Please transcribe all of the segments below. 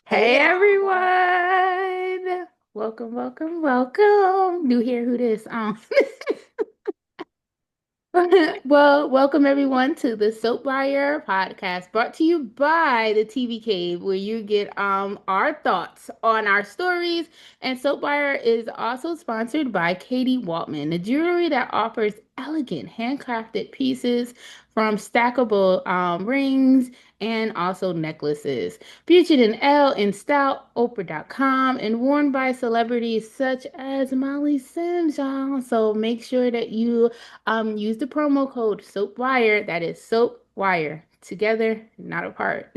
Hey Hey y'all. everyone! Welcome, welcome, welcome. New here, who this? Well, welcome everyone to the Soap Buyer podcast, brought to you by the TV Cave, where you get our thoughts on our stories. And Soap Buyer is also sponsored by Katie Waltman, the jewelry that offers elegant handcrafted pieces from stackable rings and also necklaces. Featured in Elle in Style, Oprah.com, and worn by celebrities such as Molly Sims, y'all. So make sure that you use the promo code SOAPWIRE. That is SOAPWIRE. Together, not apart.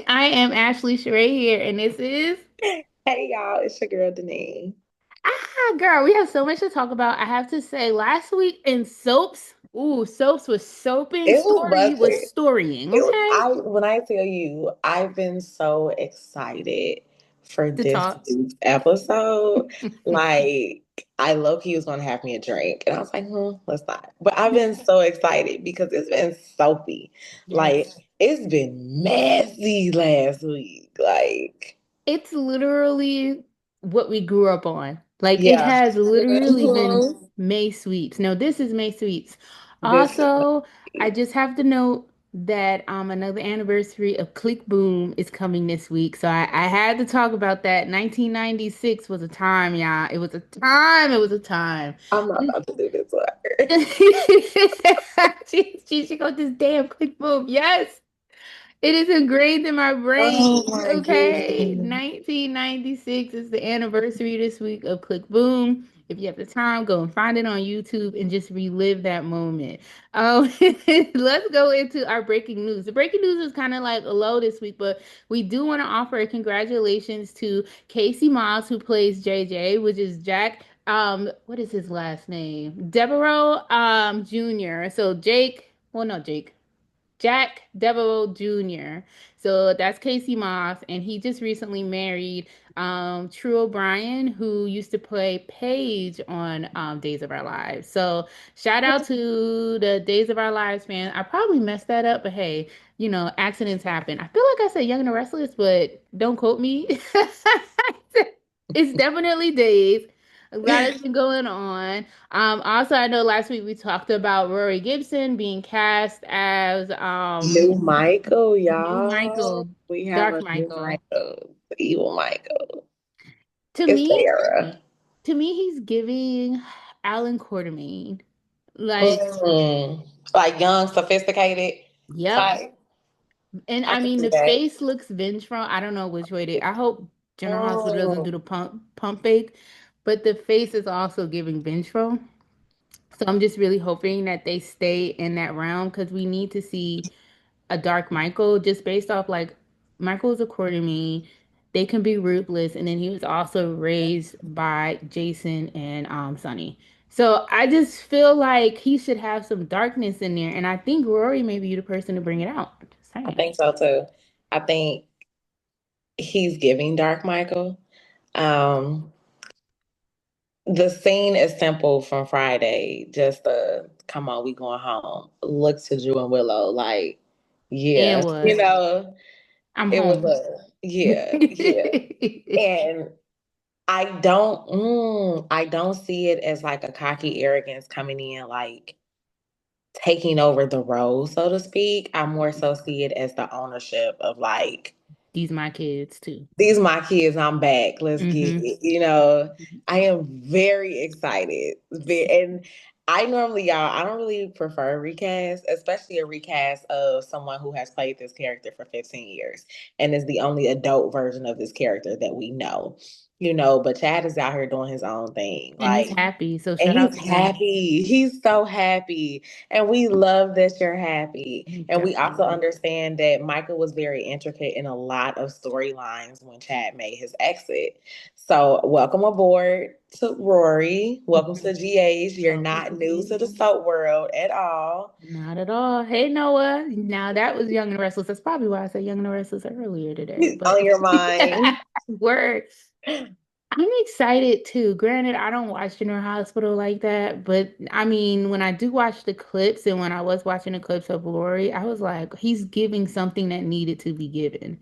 I am Ashley Sheree here, and this is Hey y'all, it's your girl Deneen. girl. We have so much to talk about. I have to say, last week in soaps, soaps was soaping, It was story was busted. storying. It was Okay, I when I tell you, I've been so excited for to this talk. week's episode. Like I low-key was gonna have me a drink. And I was like, let's not. But I've been so excited because it's been soapy. Like Yes. it's been messy last week. Like, It's literally what we grew up on. Like it yeah. has literally been Mhm. May sweeps. No, this is May sweeps. This Also, I just have to note that another anniversary of Click Boom is coming this week. So I had to talk about that. 1996 was a time, y'all. It was a time. It was a time. I'm not about to do this one. She got this damn Click Boom. Yes. It is ingrained in my Oh brain. my Okay. goodness. 1996 is the anniversary this week of Click Boom. If you have the time, go and find it on YouTube and just relive that moment. Um, let's go into our breaking news. The breaking news is kind of like low this week, but we do want to offer a congratulations to Casey Moss, who plays JJ, which is Jack. What is his last name? Devereaux Jr. So Jake, well, no, Jake. Jack Devereaux Jr. So that's Casey Moss, and he just recently married True O'Brien, who used to play Paige on Days of Our Lives. So shout out to the Days of Our Lives fan. I probably messed that up, but hey, accidents happen. I feel like I said Young and the Restless, but don't quote me. It's definitely Days. A lot has been going on. Also, I know last week we talked about Rory Gibson being cast as New Michael, new y'all. Michael, We have Dark a new Michael. Michael, the evil Michael. To It's me, Sarah. he's giving Alan Quartermain. Like, Mm. Like young, sophisticated yep. type. And I I can mean, see the that. face looks vengeful. I don't know which way they. I hope General Hospital doesn't Mm. do the pump fake, but the face is also giving vengeful. So I'm just really hoping that they stay in that realm because we need to see a dark Michael just based off like Michael's according to me, they can be ruthless, and then he was also raised by Jason and Sonny. So I just feel like he should have some darkness in there, and I think Rory may be the person to bring it out. Just I saying. think so too. I think he's giving Dark Michael. Um, the scene is simple from Friday. Just come on, we going home. Look to Drew and Willow, like, And yeah, what? I'm it was home. yeah. And I don't see it as like a cocky arrogance coming in, like taking over the role, so to speak. I more so see it as the ownership of like, These my kids too. these my kids, I'm back. Let's get Hmm. it. I am very excited. And I normally, y'all, I don't really prefer a recast, especially a recast of someone who has played this character for 15 years and is the only adult version of this character that we know. But Chad is out here doing his own thing. And he's Like, happy, so and shout out he's to him. happy. He's so happy. And we love that you're happy. And we also Definitely. understand that Michael was very intricate in a lot of storylines when Chad made his exit. So, welcome aboard to Rory. Welcome to GH. You're not new to the soap world at all. Not at all. Hey, Noah. Now that was Young and Restless. That's probably why I said Young and Restless earlier today. But On your mind. word. I'm excited too. Granted, I don't watch General Hospital like that, but I mean, when I do watch the clips and when I was watching the clips of Lori, I was like, he's giving something that needed to be given.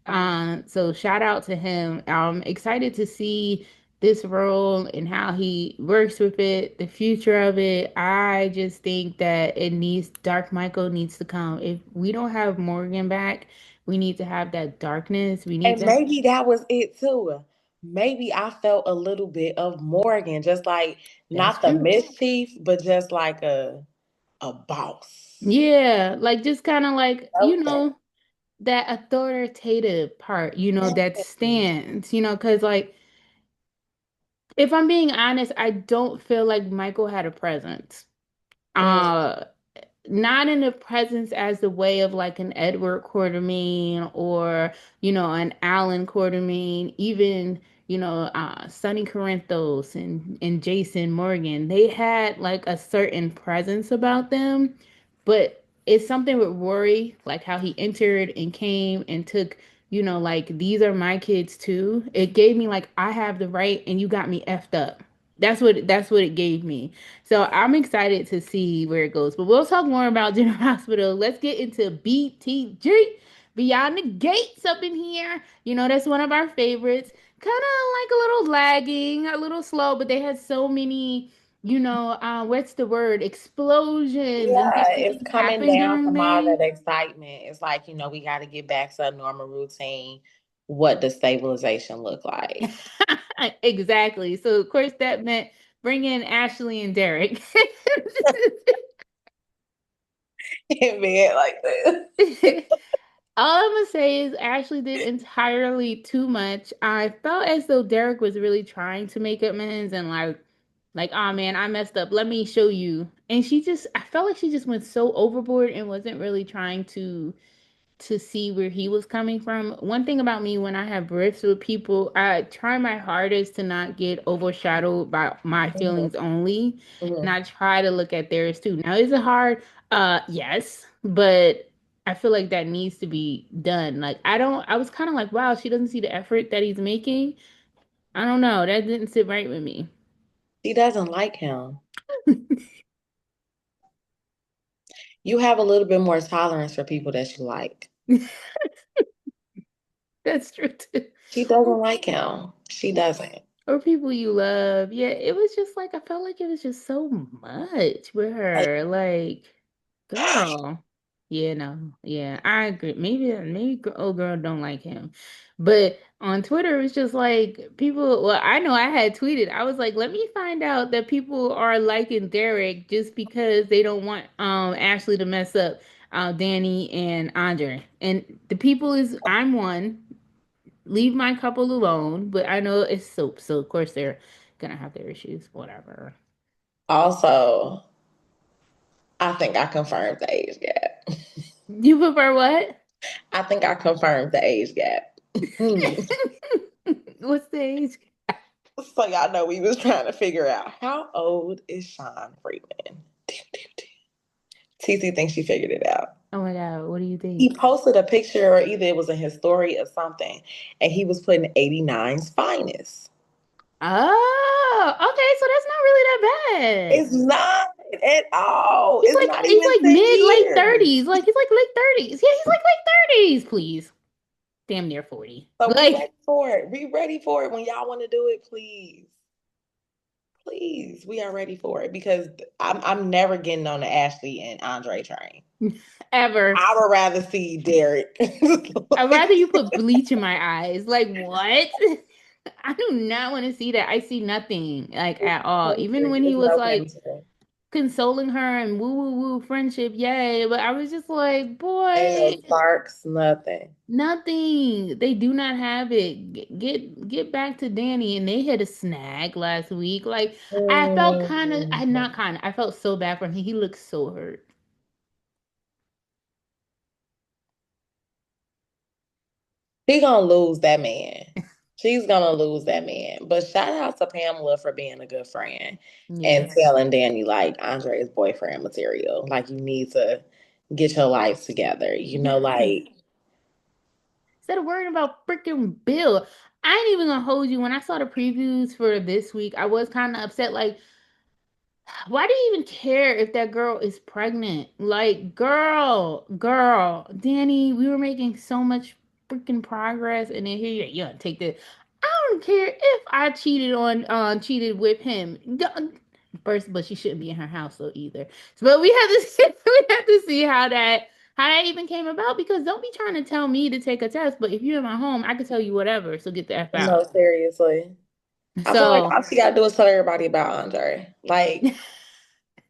So shout out to him. I'm excited to see this role and how he works with it, the future of it. I just think that it needs Dark Michael needs to come. If we don't have Morgan back, we need to have that darkness. We need And to. maybe that was it too. Maybe I felt a little bit of Morgan, just like That's not the true. mischief, but just like a boss. Yeah, like just kind of like, Okay. that authoritative part, that stands, because like if I'm being honest, I don't feel like Michael had a presence. Mm, Uh Not in the presence as the way of like an Edward Quartermain or an Alan Quartermain, even Sonny Corinthos and Jason Morgan. They had like a certain presence about them, but it's something with Rory, like how he entered and came and took. Like these are my kids too. It gave me like I have the right and you got me effed up. That's what it gave me. So I'm excited to see where it goes. But we'll talk more about General Hospital. Let's get into BTG, Beyond the Gates up in here. That's one of our favorites. Kind of like a little lagging, a little slow, but they had so many, what's the word? Explosions and yeah, different it's things coming happen down during from all May. that excitement. It's like, we got to get back to a normal routine. What does stabilization look like? Exactly. So of course that meant bring in Ashley and Derek. Man, like this. All I'm gonna say is Ashley did entirely too much. I felt as though Derek was really trying to make amends and like, oh man, I messed up. Let me show you. And I felt like she just went so overboard and wasn't really trying to see where he was coming from. One thing about me when I have riffs with people, I try my hardest to not get overshadowed by my Mhm, feelings only. And mhm. I try to look at theirs too. Now, is it hard? Yes, but I feel like that needs to be done. Like I was kind of like, wow, she doesn't see the effort that he's making. I don't know. That didn't sit right with me. She doesn't like him. You have a little bit more tolerance for people that you like. That's true too. She doesn't like him. She doesn't. Or people you love. Yeah, it was just like I felt like it was just so much with Like, her. Like, girl. Yeah, no. Yeah, I agree. Maybe old girl don't like him. But on Twitter it's just like people, well, I know I had tweeted. I was like, let me find out that people are liking Derek just because they don't want Ashley to mess up Danny and Andre. And the people is I'm one, leave my couple alone. But I know it's soap, so of course they're gonna have their issues. Whatever. also, I think I confirmed the age gap. You prefer what? I think I confirmed the age gap. What's the age? So y'all know we was trying to figure out how old is Sean Freeman. TC thinks she figured it out. Oh my god, what do you He think? posted a picture, or either it was in his story or something, and he was putting 89's finest. Oh, okay, so that's not really that bad. It's not at all. He's It's like not he's even like 10 mid late years. 30s. Like he's like late 30s. Yeah, he's like late 30s, please. Damn near 40. So we Like ready for it. We ready for it when y'all want to do it, please. Please, we are ready for it because I'm never getting on the Ashley and Andre train. ever. I would rather see Derek. I'd rather Like, you put bleach in my eyes. Like what? I do not want to see that. I see nothing like at all. Even when he it's was no like chemistry. consoling her and woo woo woo friendship, yay. But I was just like, Ain't boy, no sparks, nothing. nothing. They do not have it. Get back to Danny, and they had a snag last week. Like I felt kind of, I Mhm. not kind of, I felt so bad for him. He looked so hurt. She gonna lose that man. She's gonna lose that man. But shout out to Pamela for being a good friend and Yes. telling Danny like Andre's boyfriend material. Like you need to get your life together. Yes. Like Instead of worrying about freaking Bill, I ain't even gonna hold you. When I saw the previews for this week, I was kind of upset. Like, why do you even care if that girl is pregnant? Like, girl, Danny, we were making so much freaking progress, and then here you don't take this. I don't care if I cheated with him. First, but she shouldn't be in her house though either. But we have to see, we have to see how that even came about, because don't be trying to tell me to take a test. But if you're in my home, I can tell you whatever. So get the f No, out. seriously. I feel like So all she gotta do is tell everybody about Andre. Like,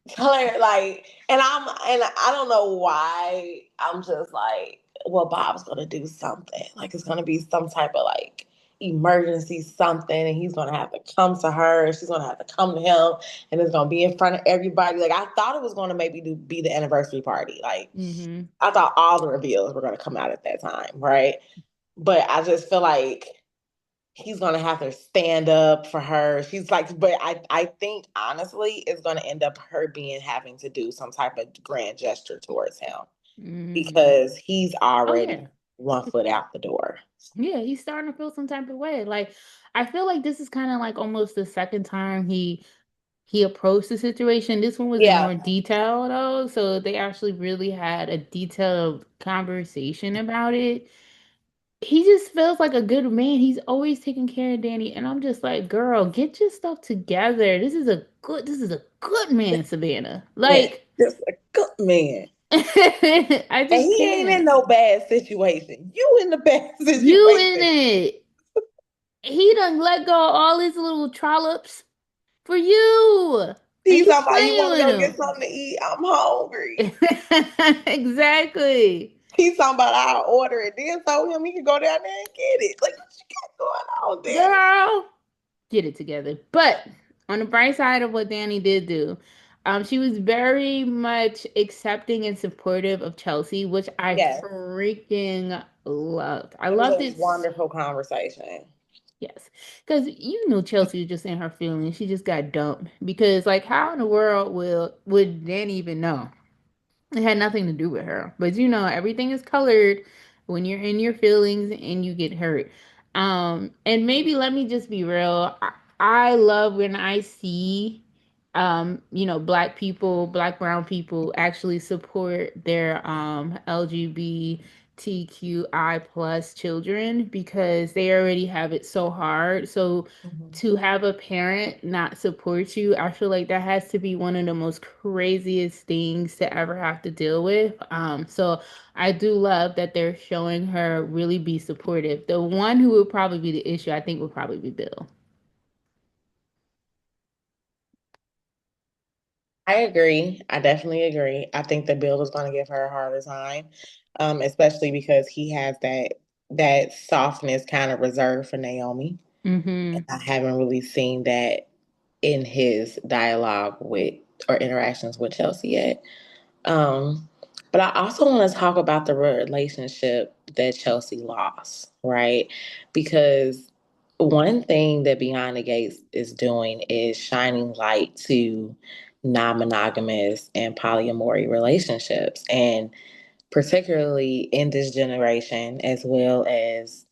tell her, like, and I don't know why I'm just like, well, Bob's gonna do something. Like, it's gonna be some type of like emergency something, and he's gonna have to come to her, and she's gonna have to come to him, and it's gonna be in front of everybody. Like, I thought it was gonna maybe be the anniversary party. Like, hmm I thought all the reveals were gonna come out at that time, right? But I just feel like he's gonna have to stand up for her. She's like, but I think honestly, it's gonna end up her being having to do some type of grand gesture towards him mm. because he's Oh already yeah. 1 foot out the door. Yeah, he's starting to feel some type of way. Like I feel like this is kind of like almost the second time he approached the situation. This one was in Yeah, more detail though, so they actually really had a detailed conversation about it. He just feels like a good man. He's always taking care of Danny, and I'm just like, girl, get your stuff together. This is a good man, Savannah. yeah, Like just a good man. I And just he ain't in can't. no bad situation. You in the bad You in situation. it. He done let go of all his little trollops for you. And He's you talking about you playing want to with go get him. something to eat. I'm hungry. Exactly. He's talking about I'll order it. Then told him he could go down there and get it. Like, what you got going on, Danny? Girl, get it together. But on the bright side of what Danny did do, she was very much accepting and supportive of Chelsea, which I Yes. freaking loved. I It was loved a it. wonderful conversation. Yes, because you know Chelsea was just in her feelings. She just got dumped because, like, how in the world would Danny even know? It had nothing to do with her. But you know, everything is colored when you're in your feelings and you get hurt. And maybe let me just be real. I love when I see black people, black brown people actually support their LGBTQI plus children because they already have it so hard. So Mhm. to have a parent not support you, I feel like that has to be one of the most craziest things to ever have to deal with. So I do love that they're showing her really be supportive. The one who would probably be the issue, I think, would probably be Bill. I agree. I definitely agree. I think that Bill is going to give her a harder time, especially because he has that softness kind of reserved for Naomi. Mm-hmm. I haven't really seen that in his dialogue with or interactions with Chelsea yet. Um, but I also want to talk about the relationship that Chelsea lost, right? Because one thing that Beyond the Gates is doing is shining light to non monogamous and polyamory relationships. And particularly in this generation, as well as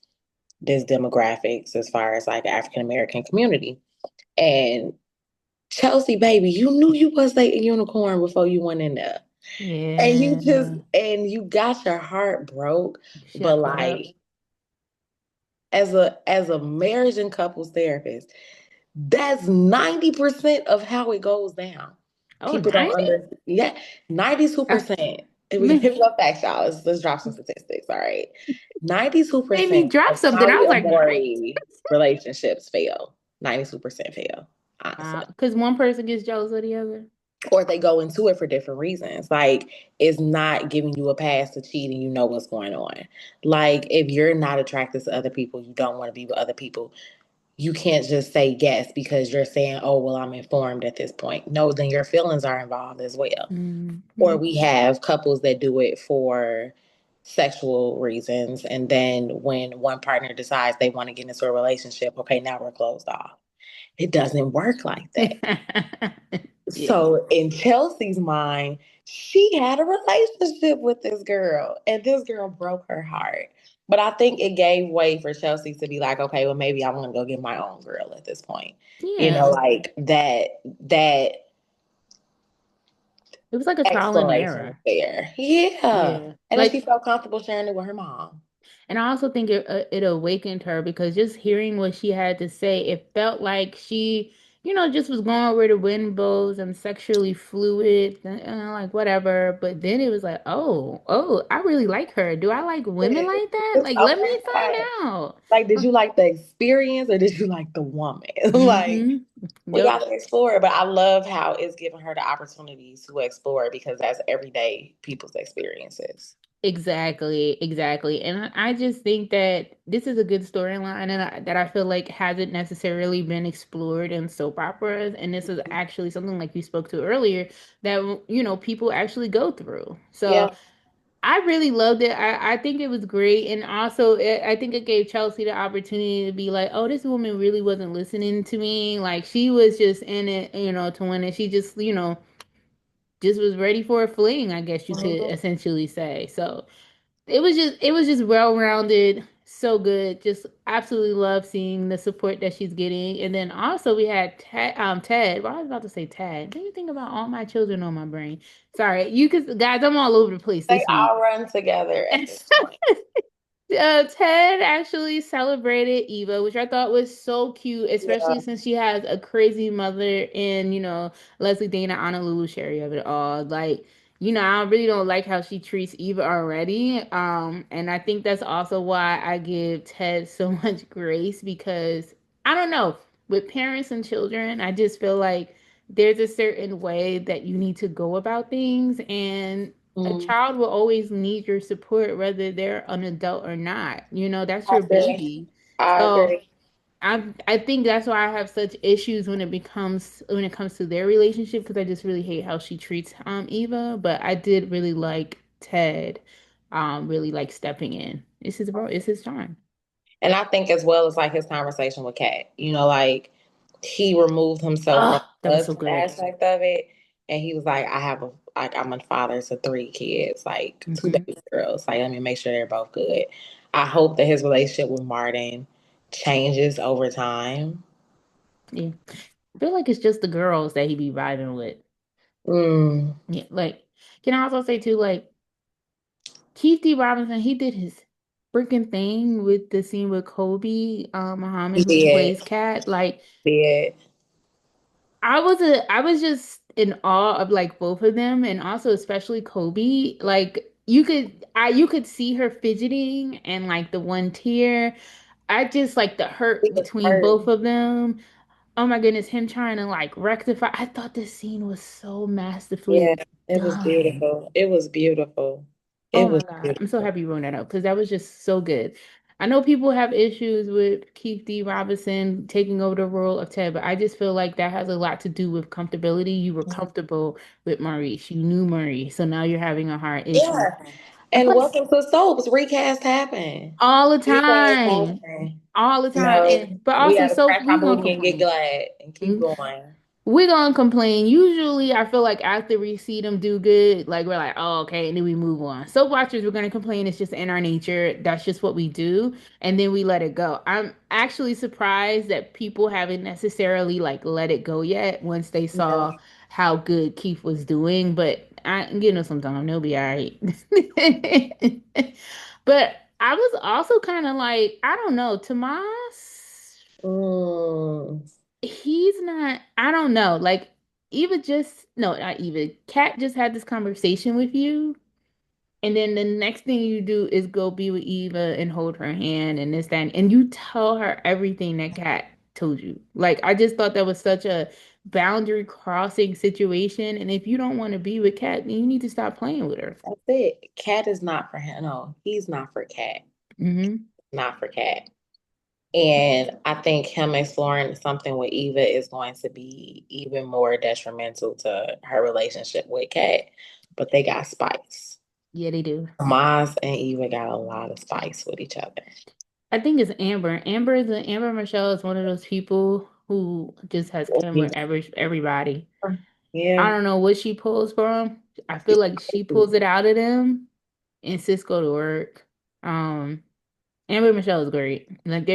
this demographics, as far as like African American community. And Chelsea, baby, you knew you was a unicorn before you went in there. And Yeah. you got your heart broke, She but got caught up. like as a marriage and couples therapist, that's 90% of how it goes down. Oh, People don't 90? under yeah, 92%. And we Man, here we go facts, y'all. Let's drop some statistics. All right. made me 92% drop of something. I was like, 90? polyamory relationships fail. 92% fail, honestly. Because one person gets jealous of the other. Or they go into it for different reasons. Like it's not giving you a pass to cheat and you know what's going on. Like if you're not attracted to other people, you don't want to be with other people. You can't just say yes because you're saying, "Oh, well, I'm informed at this point." No, then your feelings are involved as well. Or Mm-hmm. we have couples that do it for sexual reasons and then when one partner decides they want to get into a relationship, okay, now we're closed off. It doesn't work like that. Yeah. So in Chelsea's mind, she had a relationship with this girl, and this girl broke her heart. But I think it gave way for Chelsea to be like, okay, well, maybe I want to go get my own girl at this point. Yeah. Like that It was like a trial and exploration is error. there. Yeah. Yeah. And then she Like, felt comfortable sharing it with her mom. And I also think it awakened her because just hearing what she had to say, it felt like she, just was going where the wind blows. I'm sexually fluid, like whatever. But then it was like, oh, I really like her. Do I like women like that? It's Like, let me find okay. out. Like, did you like the experience or did you like the woman? Like, Mm-hmm. we Yep. got to explore it. But I love how it's giving her the opportunities to explore it because that's everyday people's experiences. Exactly, exactly. And I just think that this is a good storyline and that I feel like hasn't necessarily been explored in soap operas. And this is actually something like you spoke to earlier that, people actually go through. So Yeah. I really loved it. I think it was great. And also, I think it gave Chelsea the opportunity to be like, oh, this woman really wasn't listening to me. Like, she was just in it, to win it. She just was ready for a fling, I guess you could Mhm. essentially say. So, it was just well-rounded, so good. Just absolutely love seeing the support that she's getting. And then also we had Ted. Well, I was about to say Tad. Then you think about all my children on my brain. Sorry, you could guys, I'm all over the place They this week. all run together at this point. Ted actually celebrated Eva, which I thought was so cute, especially Yeah. since she has a crazy mother and, Leslie Dana Honolulu Sherry of it all. Like, I really don't like how she treats Eva already. And I think that's also why I give Ted so much grace because I don't know, with parents and children, I just feel like there's a certain way that you need to go about things and a Mm, child will always need your support whether they're an adult or not. That's I your agree. baby. I So agree. I think that's why I have such issues when it comes to their relationship because I just really hate how she treats Eva. But I did really like Ted really like stepping in. It's his time. And I think as well as like his conversation with Kat, like he removed himself from Oh, the that was so husband good. aspect of it. And he was like, I'm a father to three kids, like two Hmm. baby girls. Like, let me make sure they're both good. I hope that his relationship with Martin changes over time. Yeah. I feel like it's just the girls that he be vibing with. Mm, Yeah, like can I also say too, like Keith D. Robinson, he did his freaking thing with the scene with Kobe Muhammad, he who did. plays Cat. Like, Did. I was just in awe of like both of them, and also especially Kobe. Like, you could see her fidgeting and like the one tear. I just like the He hurt was between hurt. both of them. Oh my goodness, him trying to like rectify. I thought this scene was so Yeah, masterfully it was done. beautiful. It was beautiful. Oh It my was God. I'm so beautiful. happy you brought that up because that was just so good. I know people have issues with Keith D. Robinson taking over the role of Ted, but I just feel like that has a lot to do with comfortability. You were comfortable with Maurice. You knew Maurice. So now you're having a hard issue. Yeah. And And plus, welcome to soaps. Recast happen. all the Recast time. happen. All the time. But We also, gotta so crash our we gonna movie and get complain. glad and keep going. We're gonna complain. Usually, I feel like after we see them do good, like we're like, oh, okay, and then we move on. Soap watchers, we're gonna complain. It's just in our nature. That's just what we do, and then we let it go. I'm actually surprised that people haven't necessarily like let it go yet once they Yeah. saw how good Keith was doing. But sometime they'll be all right. But I was also kind of like, I don't know, Tomas Mm. he's not, I don't know, like Eva just no, not Eva. Kat just had this conversation with you, and then the next thing you do is go be with Eva and hold her hand and this, that, and you tell her everything that Kat told you. Like, I just thought that was such a boundary crossing situation. And if you don't want to be with Kat, then you need to stop playing with her. That's it. Cat is not for him. No, he's not for Cat. Hmm. Not for Cat. And I think him exploring something with Eva is going to be even more detrimental to her relationship with Cat. But they got spice. Yeah, they do. Maz and Eva got a lot of spice with each other. I think it's Amber. Amber Michelle is one of those people who just has chem with everybody. I Yeah. don't know what she pulls from. I feel like she pulls it out of them and Cisco to work. Um, Amber Michelle is great. Like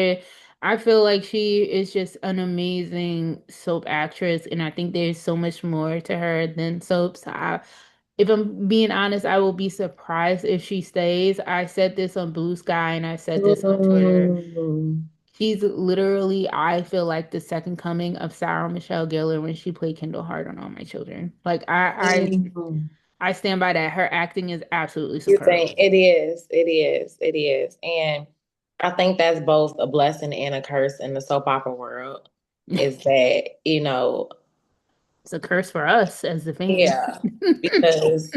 I feel like she is just an amazing soap actress, and I think there's so much more to her than soaps. if I'm being honest, I will be surprised if she stays. I said this on Blue Sky and I said this on Twitter. Mm. She's literally, I feel like the second coming of Sarah Michelle Gellar when she played Kendall Hart on All My Children. Like Mm. I stand by that. Her acting is absolutely You superb. think it is, it is, it is. And I think that's both a blessing and a curse in the soap opera world. Is that, It's a curse for us as the fans. yeah, because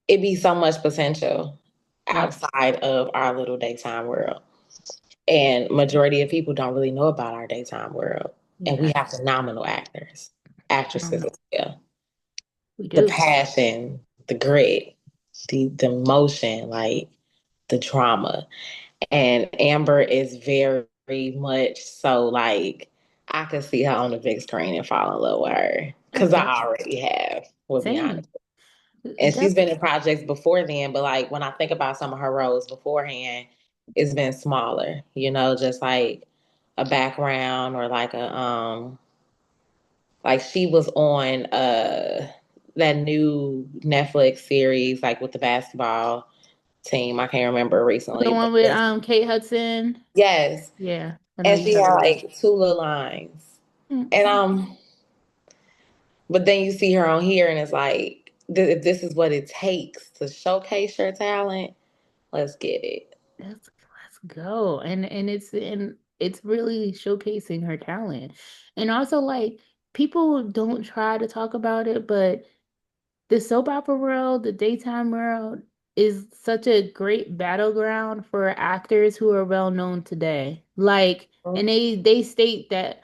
it be so much potential Yep. outside of our little daytime world. And majority of people don't really know about our daytime world. And we Yeah. have phenomenal actors, actresses Um, as well. we The do. passion, the grit, the emotion, like the drama. And Amber is very much so like I could see her on the big screen and fall in love with her. Yeah, Cause I already have, we'll be same. honest. And she's Def been in projects before then, but like when I think about some of her roles beforehand, it's been smaller, just like a background or like she was on that new Netflix series like with the basketball team. I can't remember the recently, but one with yes. Kate Hudson. Yes. Yeah, I know And you she talking had about. like two little lines. And Mm-mm. but then you see her on here and it's like if this is what it takes to showcase your talent, let's get it. Let's go. And it's really showcasing her talent. And also like people don't try to talk about it, but the soap opera world, the daytime world is such a great battleground for actors who are well known today. Like, and they state that,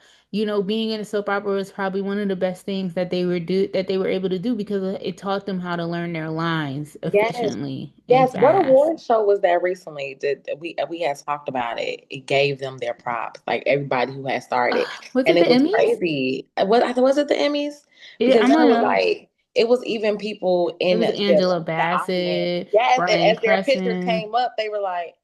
being in a soap opera was probably one of the best things that they were able to do because it taught them how to learn their lines Yes. efficiently and Yes. What fast. award show was that recently that we had talked about it? It gave them their props, like everybody who had started, Was it and the it was Emmys? crazy. What was it? The Emmys? Yeah, Because I'm then it was gonna. like it was even people It in was the Angela audience. Bassett, Yes, and Brian as their picture Cresson. came up, they were like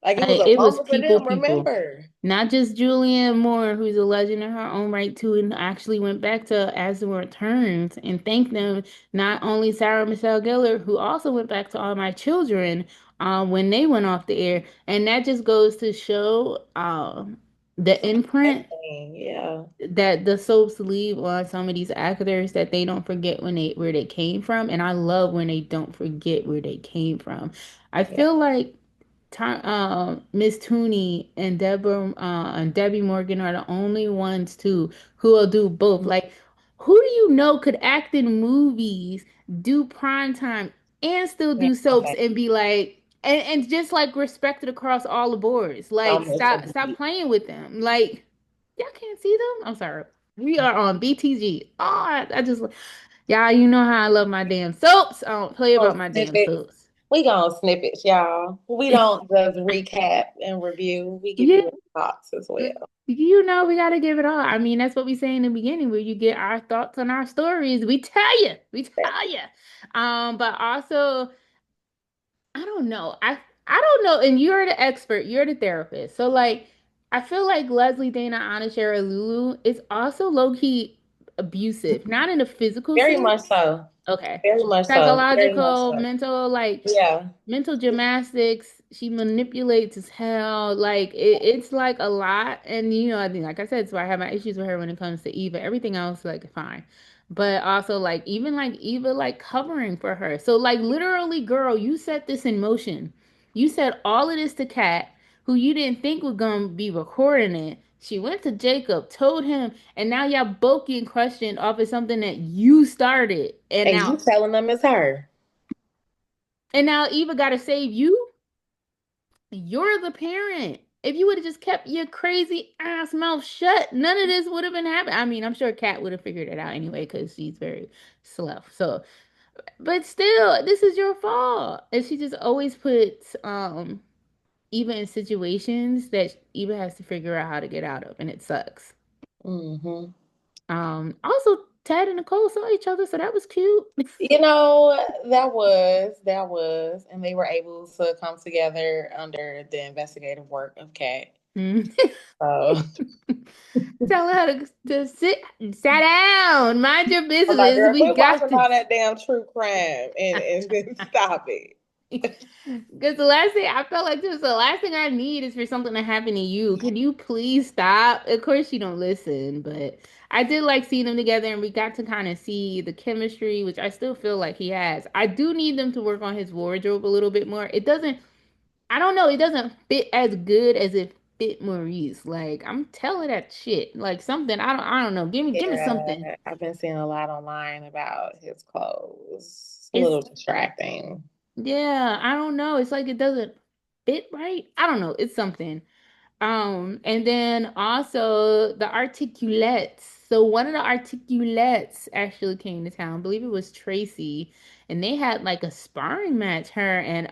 it was Like, a it was moment for people, them. people. Remember? Not just Julianne Moore, who's a legend in her own right too, and actually went back to As the World Turns and thanked them. Not only Sarah Michelle Gellar, who also went back to All My Children, when they went off the air, and that just goes to show the imprint Yeah. that the soaps leave on some of these actors that they don't forget when they where they came from, and I love when they don't forget where they came from. I Yeah. feel like Miss Tooney and Debbie Morgan are the only ones too who will do both. Like, who do you know could act in movies, do prime time, and still Yeah. do soaps Okay. and be like and just like respected across all the boards. Like, Don't miss a stop beat. playing with them. Like, y'all can't see them. I'm sorry. We are on BTG. Oh, I just y'all, you know how I love my damn soaps. I don't play about Little my damn snippets. soaps. We gonna snippets, y'all. We don't just recap and review. We give Yeah, you our thoughts as well. we got to give it all. I mean, that's what we say in the beginning, where you get our thoughts on our stories. We tell you. But also, I don't know. I don't know. And you're the expert. You're the therapist. So like, I feel like Leslie Dana Onishara Lulu is also low key abusive, not in a physical Very sense. much so. Okay. Very much so. Very much Psychological, so. mental, like Yeah. mental gymnastics. She manipulates as hell. Like it's like a lot. And I think, like I said, so I have my issues with her when it comes to Eva. Everything else, like, fine. But also, like, even like Eva, like, covering for her. So like, literally, girl, you set this in motion. You said all of this to Kat, who you didn't think was gonna be recording it. She went to Jacob, told him, and now y'all both getting questioned off of something that you started. And And you now telling them it's her. Eva gotta save you. You're the parent. If you would have just kept your crazy ass mouth shut, none of this would have been happening. I mean, I'm sure Kat would have figured it out anyway because she's very slow. So, but still, this is your fault. And she just always puts Eva in situations that Eva has to figure out how to get out of, and it sucks. Hmm. Also, Ted and Nicole saw each other, so that was cute. And they were able to come together under the investigative work of Kat. Mm. So Tell her to sit down, mind your I'm like, business. girl, We quit got watching all this. that damn true crime and stop it. Because the last thing I felt like this, the last thing I need is for something to happen to you. Can you please stop? Of course, you don't listen, but I did like seeing them together, and we got to kind of see the chemistry, which I still feel like he has. I do need them to work on his wardrobe a little bit more. It doesn't, I don't know, it doesn't fit as good as it fit Maurice. Like I'm telling that shit, like something. I don't know. Give me something. Yeah, I've been seeing a lot online about his clothes. It's a It's little distracting. yeah, I don't know. It's like it doesn't fit right. I don't know. It's something. And then also the articulates. So one of the articulates actually came to town. I believe it was Tracy, and they had like a sparring match, her and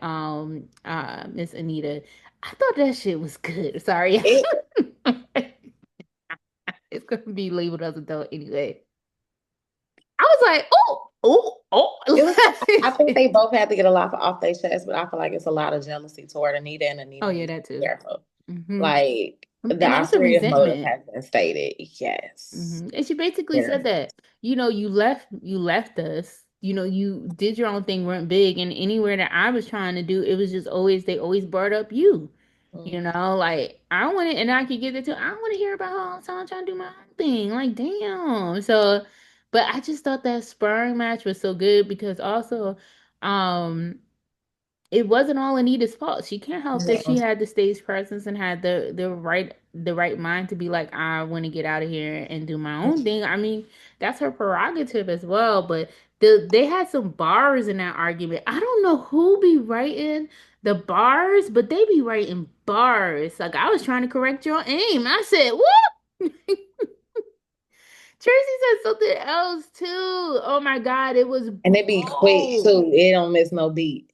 Miss Anita. I thought that shit was good. Sorry. It It's gonna be labeled as adult anyway. I was like, oh, oh, it was. I think they oh. both had to get a lot off their chest, but I feel like it's a lot of jealousy toward Anita, and Oh Anita yeah, needs to that be too. careful. Hmm. Like the And also ulterior motive resentment. has been stated. Yes. And she basically Very said that, you left us, you did your own thing, weren't big, and anywhere that I was trying to do, it was just always they always brought up you. much. Like I want it, and I could get it too. I want to hear about how I'm trying to do my own thing. Like, damn. So, but I just thought that sparring match was so good because also, um, it wasn't all Anita's fault. She can't help that she Mm. had the stage presence and had the right mind to be like, I want to get out of here and do my own thing. I mean, that's her prerogative as well. But they had some bars in that argument. I don't know who be writing the bars, but they be writing bars. Like I was trying to correct your aim. I said, what? Tracy said something else too. Oh my God, it was And it be quick bold. too. It don't miss no beat.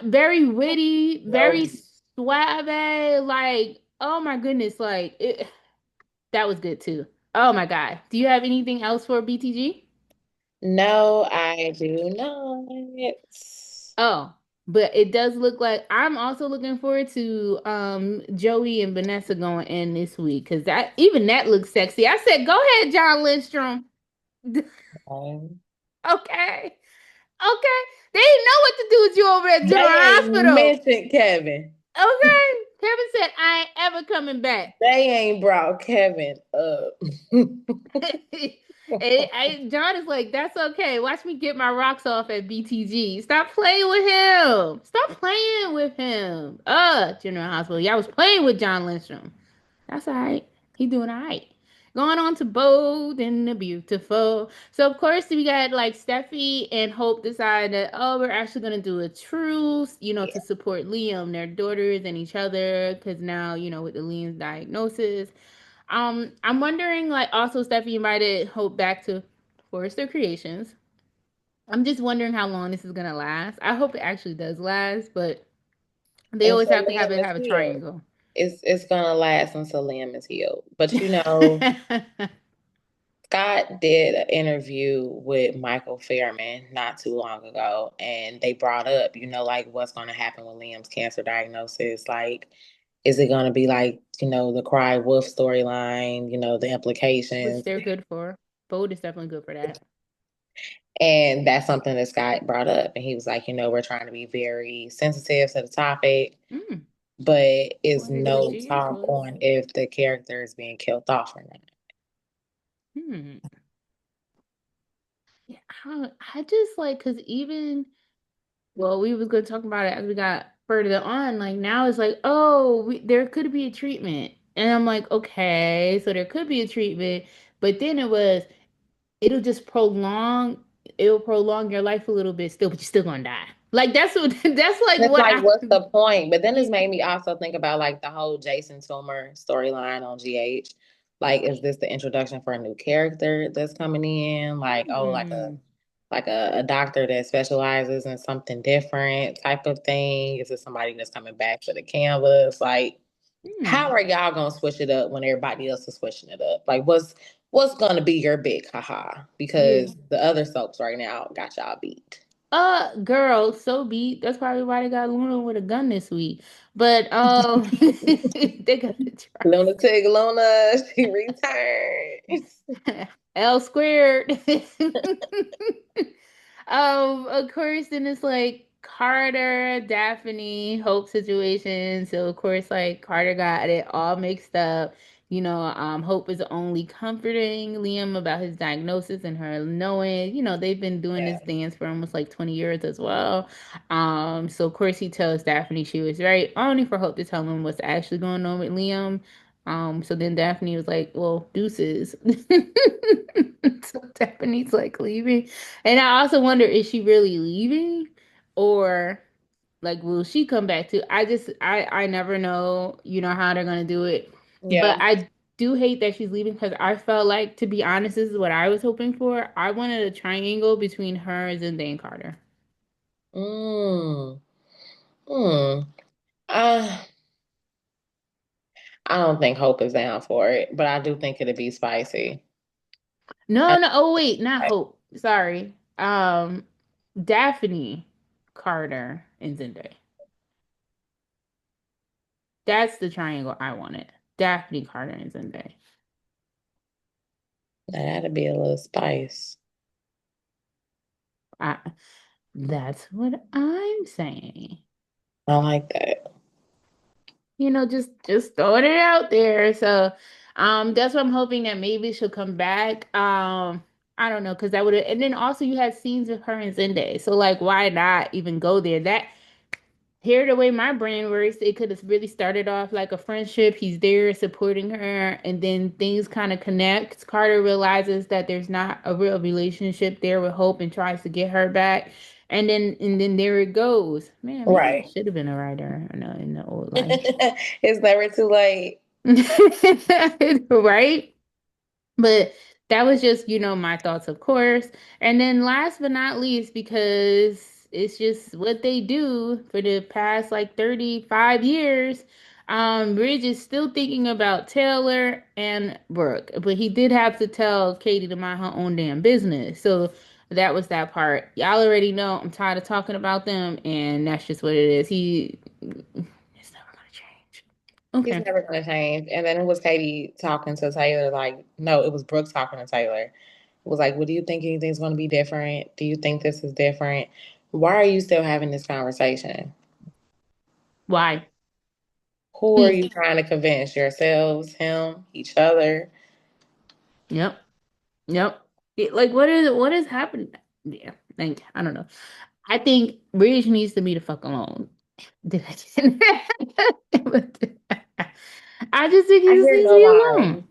Very witty, No very beat. suave. Like, oh my goodness, that was good too. Oh my God. Do you have anything else for BTG? No, I do not. Oh, but it does look like I'm also looking forward to Joey and Vanessa going in this week because that looks sexy. I said, go ahead, John Lindstrom. Um, Okay. Okay. They didn't know what to do with you over at they General ain't Hospital. mentioned Kevin. Okay. Kevin said, I ain't ever coming back. They ain't brought Kevin up. John is like, that's okay. Watch me get my rocks off at BTG. Stop playing with him. Stop playing with him. General Hospital. Y'all was playing with John Lindstrom. That's all right. He doing all right. Going on to Bold and the Beautiful. So of course we got like Steffi and Hope decide that we're actually gonna do a truce, to Yeah. support Liam, their daughters and each other, because now with the Liam's diagnosis. I'm wondering, like, also Steffi invited Hope back to Forrester Creations. I'm just wondering how long this is gonna last. I hope it actually does last, but they always Until have to have Liam it is have a healed. triangle. It's gonna last until Liam is healed. But you know, Scott did an interview with Michael Fairman not too long ago, and they brought up, like what's gonna happen with Liam's cancer diagnosis. Like, is it gonna be like, the Cry Wolf storyline, the Which implications? they're good for. Bold is definitely good for that. And that's something that Scott brought up. And he was like, we're trying to be very sensitive to the topic, Mm. but is One of his no GH talk was. on if the character is being killed off or not. Hmm. Yeah, I just like because even well, we was gonna talk about it as we got further on. Like now it's like, oh, there could be a treatment, and I'm like, okay, so there could be a treatment, but then it'll just it'll prolong your life a little bit still, but you're still gonna die. Like that's what that's like And it's what like, I what's the point? But then it's made me also think about like the whole Jason Toomer storyline on GH. Like, is this the introduction for a new character that's coming in? Like, oh, hmm, like a doctor that specializes in something different type of thing? Is it somebody that's coming back for the canvas? Like, how hmm. are y'all gonna switch it up when everybody else is switching it up? Like, what's gonna be your big haha? Yeah. Because the other soaps right now got y'all beat. Girl, so beat. That's probably why they got Luna with a gun this week. But they got the Lunatic Luna, she returns. L squared. Of course, then it's like Carter, Daphne, Hope situation. So of course, like Carter got it all mixed up. Hope is only comforting Liam about his diagnosis and her knowing, they've been doing Yeah, this dance for almost like 20 years as well. So of course he tells Daphne she was right, only for Hope to tell him what's actually going on with Liam. So then Daphne was like, well, deuces. So Daphne's like leaving. And I also wonder, is she really leaving? Or like will she come back too? I never know, how they're gonna do it. But yeah. I do hate that she's leaving because I felt like, to be honest, this is what I was hoping for. I wanted a triangle between her and Dane Carter. Mm. Mm. Uh, I don't think Hope is down for it, but I do think it'd be spicy. No, I, no, oh wait, not Hope. Sorry. Daphne, Carter, and Zendaya. That's the triangle I wanted. Daphne, Carter, and Zendaya. that'd be a little spice. I, that's what I'm saying. I like that. Just throwing it out there. So, that's what I'm hoping that maybe she'll come back. I don't know, because that would have, and then also you had scenes with her and Zendaya. So like, why not even go there? That Here, the way my brain works, it could have really started off like a friendship. He's there supporting her, and then things kind of connect. Carter realizes that there's not a real relationship there with Hope and tries to get her back. And then there it goes. Man, maybe I Right. should have been a writer in the old life. It's never too late. Right? But that was just, my thoughts, of course. And then last but not least, because it's just what they do for the past like 35 years, Ridge is still thinking about Taylor and Brooke. But he did have to tell Katie to mind her own damn business. So that was that part. Y'all already know I'm tired of talking about them, and that's just what it is. It's never gonna change. He's Okay. never gonna change. And then it was Katie talking to Taylor, like, no, it was Brooks talking to Taylor. It was like, what do you think anything's gonna be different? Do you think this is different? Why are you still having this conversation? Why? Who are Hmm. you trying to convince? Yourselves, him, each other? Yep. Yep. Like what is happening? Yeah, like I don't know. I think Ridge needs to be the fuck alone. Did I just think he I just hear needs to no be lies. alone.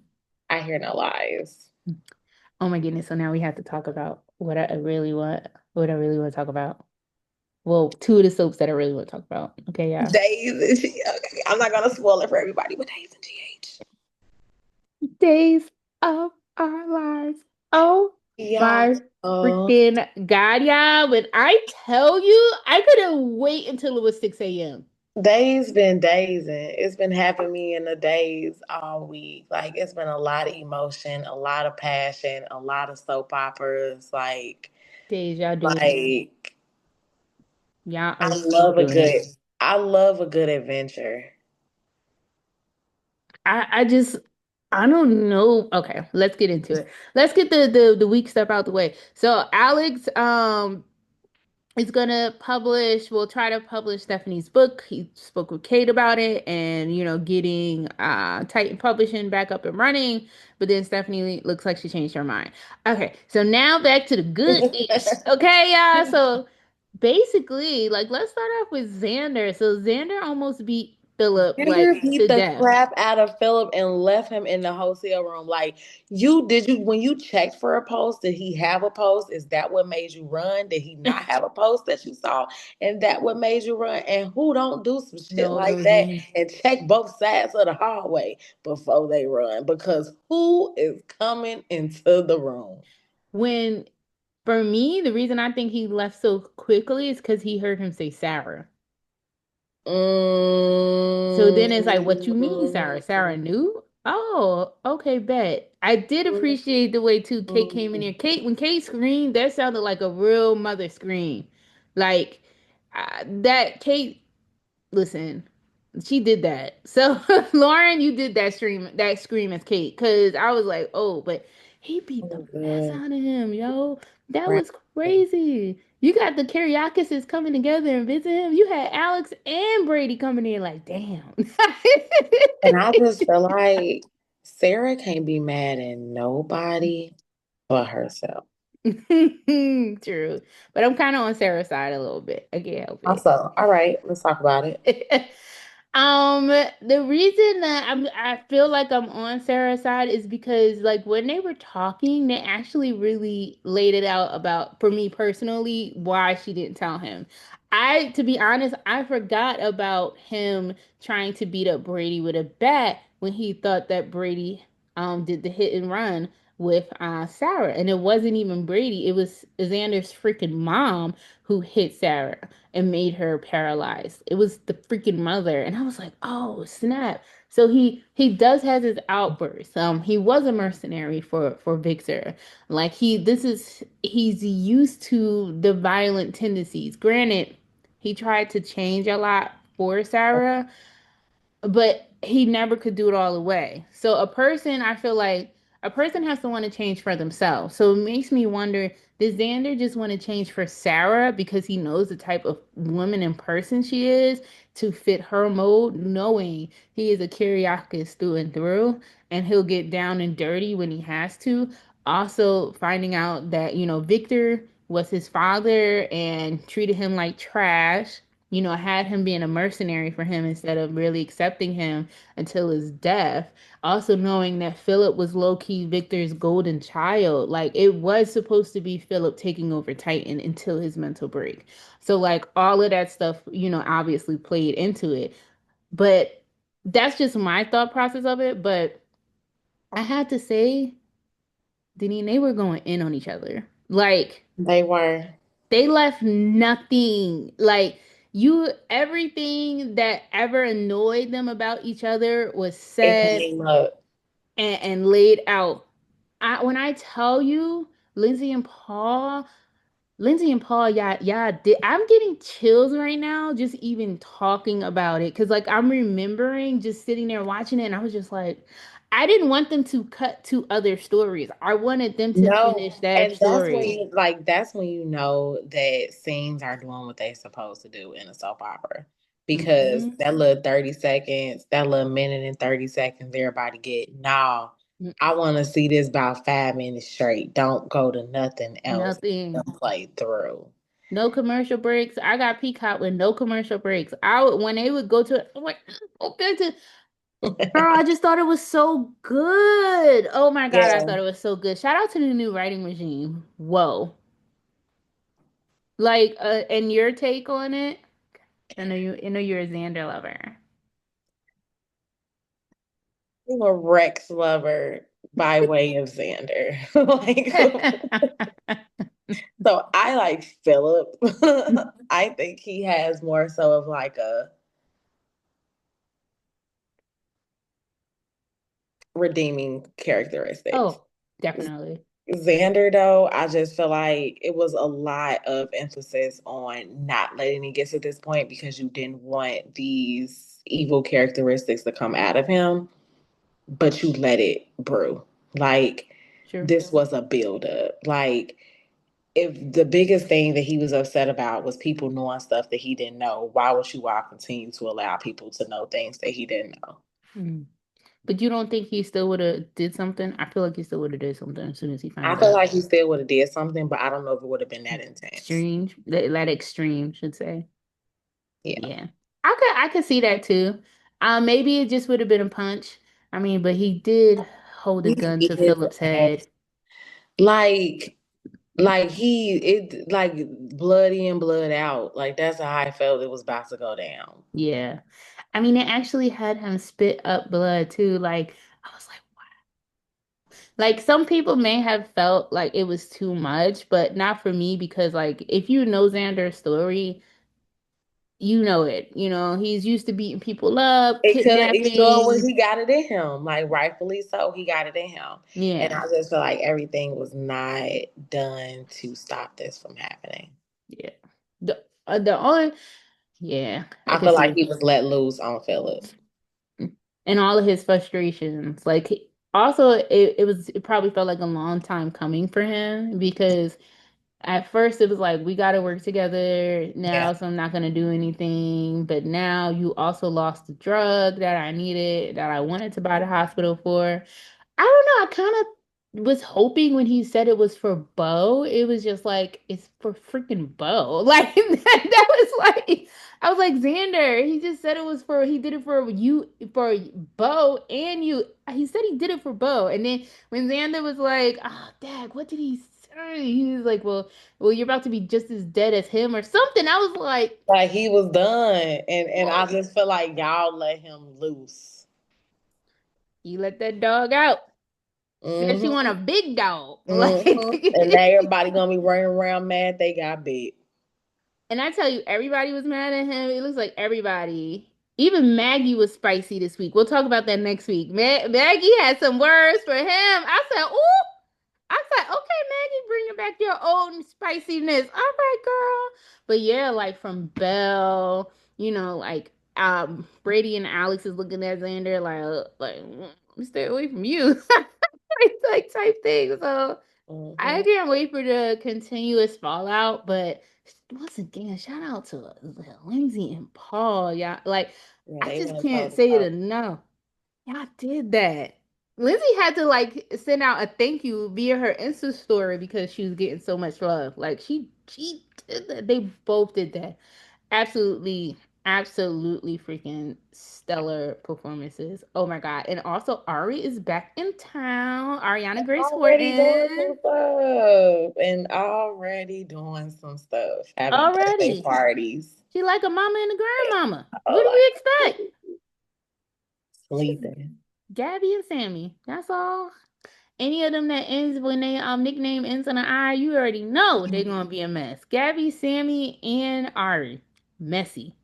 I hear no lies. Oh my goodness. So now we have to talk about what I really want to talk about. Well, two of the soaps that I really want to talk about. Okay, yeah. Days and okay, I'm not gonna spoil it for everybody, but Days and GH. Days of our lives. Oh Yeah. my freaking God, yeah. When I tell you, I couldn't wait until it was 6 a.m. Days been days and it's been having me in the days all week. Like it's been a lot of emotion, a lot of passion, a lot of soap operas. Days, y'all do it. Like Y'all I are still love a doing it. good I love a good adventure. I just I don't know. Okay, let's get into it. Let's get the weak stuff out the way. So Alex is gonna publish, will try to publish Stephanie's book. He spoke with Kate about it and getting Titan Publishing back up and running, but then Stephanie looks like she changed her mind. Okay, so now back to the good-ish. Okay, yeah. So basically, like let's start off with Xander. So Xander almost beat Philip Xander like beat to the death. crap out of Philip and left him in the hotel room. Like, you did you when you checked for a post, did he have a post? Is that what made you run? Did he not have a post that you saw? And that what made you run? And who don't do some shit No, like those that men. and check both sides of the hallway before they run? Because who is coming into the room? When For me, the reason I think he left so quickly is because he heard him say Sarah. So then it's like, what you mean, Sarah? Sarah Mm, knew? Oh, okay, bet. I did appreciate the way too Kate came in here. When Kate screamed, that sounded like a real mother scream. Like that Kate, listen, she did that. So Lauren, you did that scream as Kate, because I was like, oh, but he beat the Oh, mess good. out of him, yo. That Right. was crazy. You got the Kariakises coming together and visit him. You had Alex and Brady coming in, like, damn. And I just feel like Sarah can't be mad at nobody but herself. True. But I'm kind of on Sarah's side a little bit. I can't help it. Also, all right, let's talk about it. The reason that I feel like I'm on Sarah's side is because like when they were talking, they actually really laid it out about, for me personally, why she didn't tell him. To be honest, I forgot about him trying to beat up Brady with a bat when he thought that Brady did the hit and run with Sarah, and it wasn't even Brady. It was Xander's freaking mom who hit Sarah and made her paralyzed. It was the freaking mother. And I was like, "Oh, snap." So he does have his outbursts. He was a mercenary for Victor. Like he's used to the violent tendencies. Granted, he tried to change a lot for Sarah, but he never could do it all away. So I feel like a person has to want to change for themselves. So it makes me wonder, does Xander just want to change for Sarah because he knows the type of woman and person she is to fit her mode, knowing he is a Kyriakis through and through, and he'll get down and dirty when he has to. Also finding out that, Victor was his father and treated him like trash, had him being a mercenary for him instead of really accepting him until his death. Also knowing that Philip was low-key Victor's golden child. Like it was supposed to be Philip taking over Titan until his mental break. So like all of that stuff, obviously played into it. But that's just my thought process of it. But I had to say, Deneen, they were going in on each other. Like They were. they left nothing. Like everything that ever annoyed them about each other was It said came up. and laid out. When I tell you, Lindsay and Paul, yeah, I'm getting chills right now just even talking about it. Cause like I'm remembering just sitting there watching it, and I was just like, I didn't want them to cut to other stories. I wanted them to No, finish that and that's when story. that's when you know that scenes are doing what they supposed to do in a soap opera. Because Hmm. that little 30 seconds, that little minute and 30 seconds, everybody get, no, I want to see this about 5 minutes straight. Don't go to nothing else. Nothing. Don't play through. No commercial breaks. I got Peacock with no commercial breaks. When they would go to it, I'm like, okay, girl, I just thought it was so good. Oh my God, I Yeah. thought it was so good. Shout out to the new writing regime. Whoa. Like, and your take on it? I know you're a Xander lover. I'm a Rex lover by way of Xander. Like, so I like Philip. I think he has more so of like a redeeming characteristics. Oh, definitely. Xander, though, I just feel like it was a lot of emphasis on not letting it get to this point because you didn't want these evil characteristics to come out of him, but you let it brew. Like, Sure. this was a buildup. Like, if the biggest thing that he was upset about was people knowing stuff that he didn't know, why would you all continue to allow people to know things that he didn't know? Mm. But you don't think he still would have did something? I feel like he still would have did something as soon as he I found feel out. like he still would have did something, but I don't know if it would have been that intense. Strange. That extreme, should say. Yeah. Yeah. I could see that too. Maybe it just would have been a punch. I mean, but he did hold a He gun beat to his Philip's ass. head. Like, like bloody and blood out. Like that's how I felt it was about to go down. Yeah. I mean, it actually had him spit up blood too. Like, I was like some people may have felt like it was too much, but not for me because like if you know Xander's story, you know it. He's used to beating people up, He showed what kidnapping. he got it in him. Like rightfully so, he got it in him. And Yeah. I just feel like everything was not done to stop this from happening. Yeah. The only, yeah, I I can feel like see. he was let loose on Philip. And all of his frustrations. Like also it probably felt like a long time coming for him because at first it was like we got to work together Yeah. now, so I'm not going to do anything, but now you also lost the drug that I needed, that I wanted to buy the hospital for. I don't know. I kind of was hoping when he said it was for Bo, it was just like it's for freaking Bo. Like that was like I was like Xander. He just said it was for he did it for you for Bo and you. He said he did it for Bo, and then when Xander was like, "Oh, Dad, what did he say?" He was like, well, you're about to be just as dead as him or something." I was like, Like he was done. And I "Whoa, just feel like y'all let him loose. you let that dog out." Said she want Mm-hmm. a big dog. Mm-hmm. And now Like everybody gonna be running around mad they got bit. and I tell you, everybody was mad at him. It looks like everybody. Even Maggie was spicy this week. We'll talk about that next week. Maggie had some words for him. I said, "Ooh." I said, "Okay, Maggie, bringing back your own spiciness." All right, girl. But yeah, like from Belle, like Brady and Alex is looking at Xander stay away from you. like type thing. So I Mm-hmm. can't wait for the continuous fallout, but once again, shout out to Lindsay and Paul. Yeah, like Yeah, I they just went toe can't to say it toe. enough. Y'all did that. Lindsay had to like send out a thank you via her Insta story because she was getting so much love. Like she did that. They both did that. Absolutely, absolutely freaking stellar performances. Oh my god. And also Ari is back in town. Ariana Grace Already doing Horton. some stuff. And already doing some stuff. Having birthday Already. parties. She like a mama and a grandmama. Oh, What do like we expect? She's sleeping. Gabby and Sammy. That's all. Any of them that ends when they nickname ends on an I, you already know they're gonna be a mess. Gabby, Sammy, and Ari. Messy.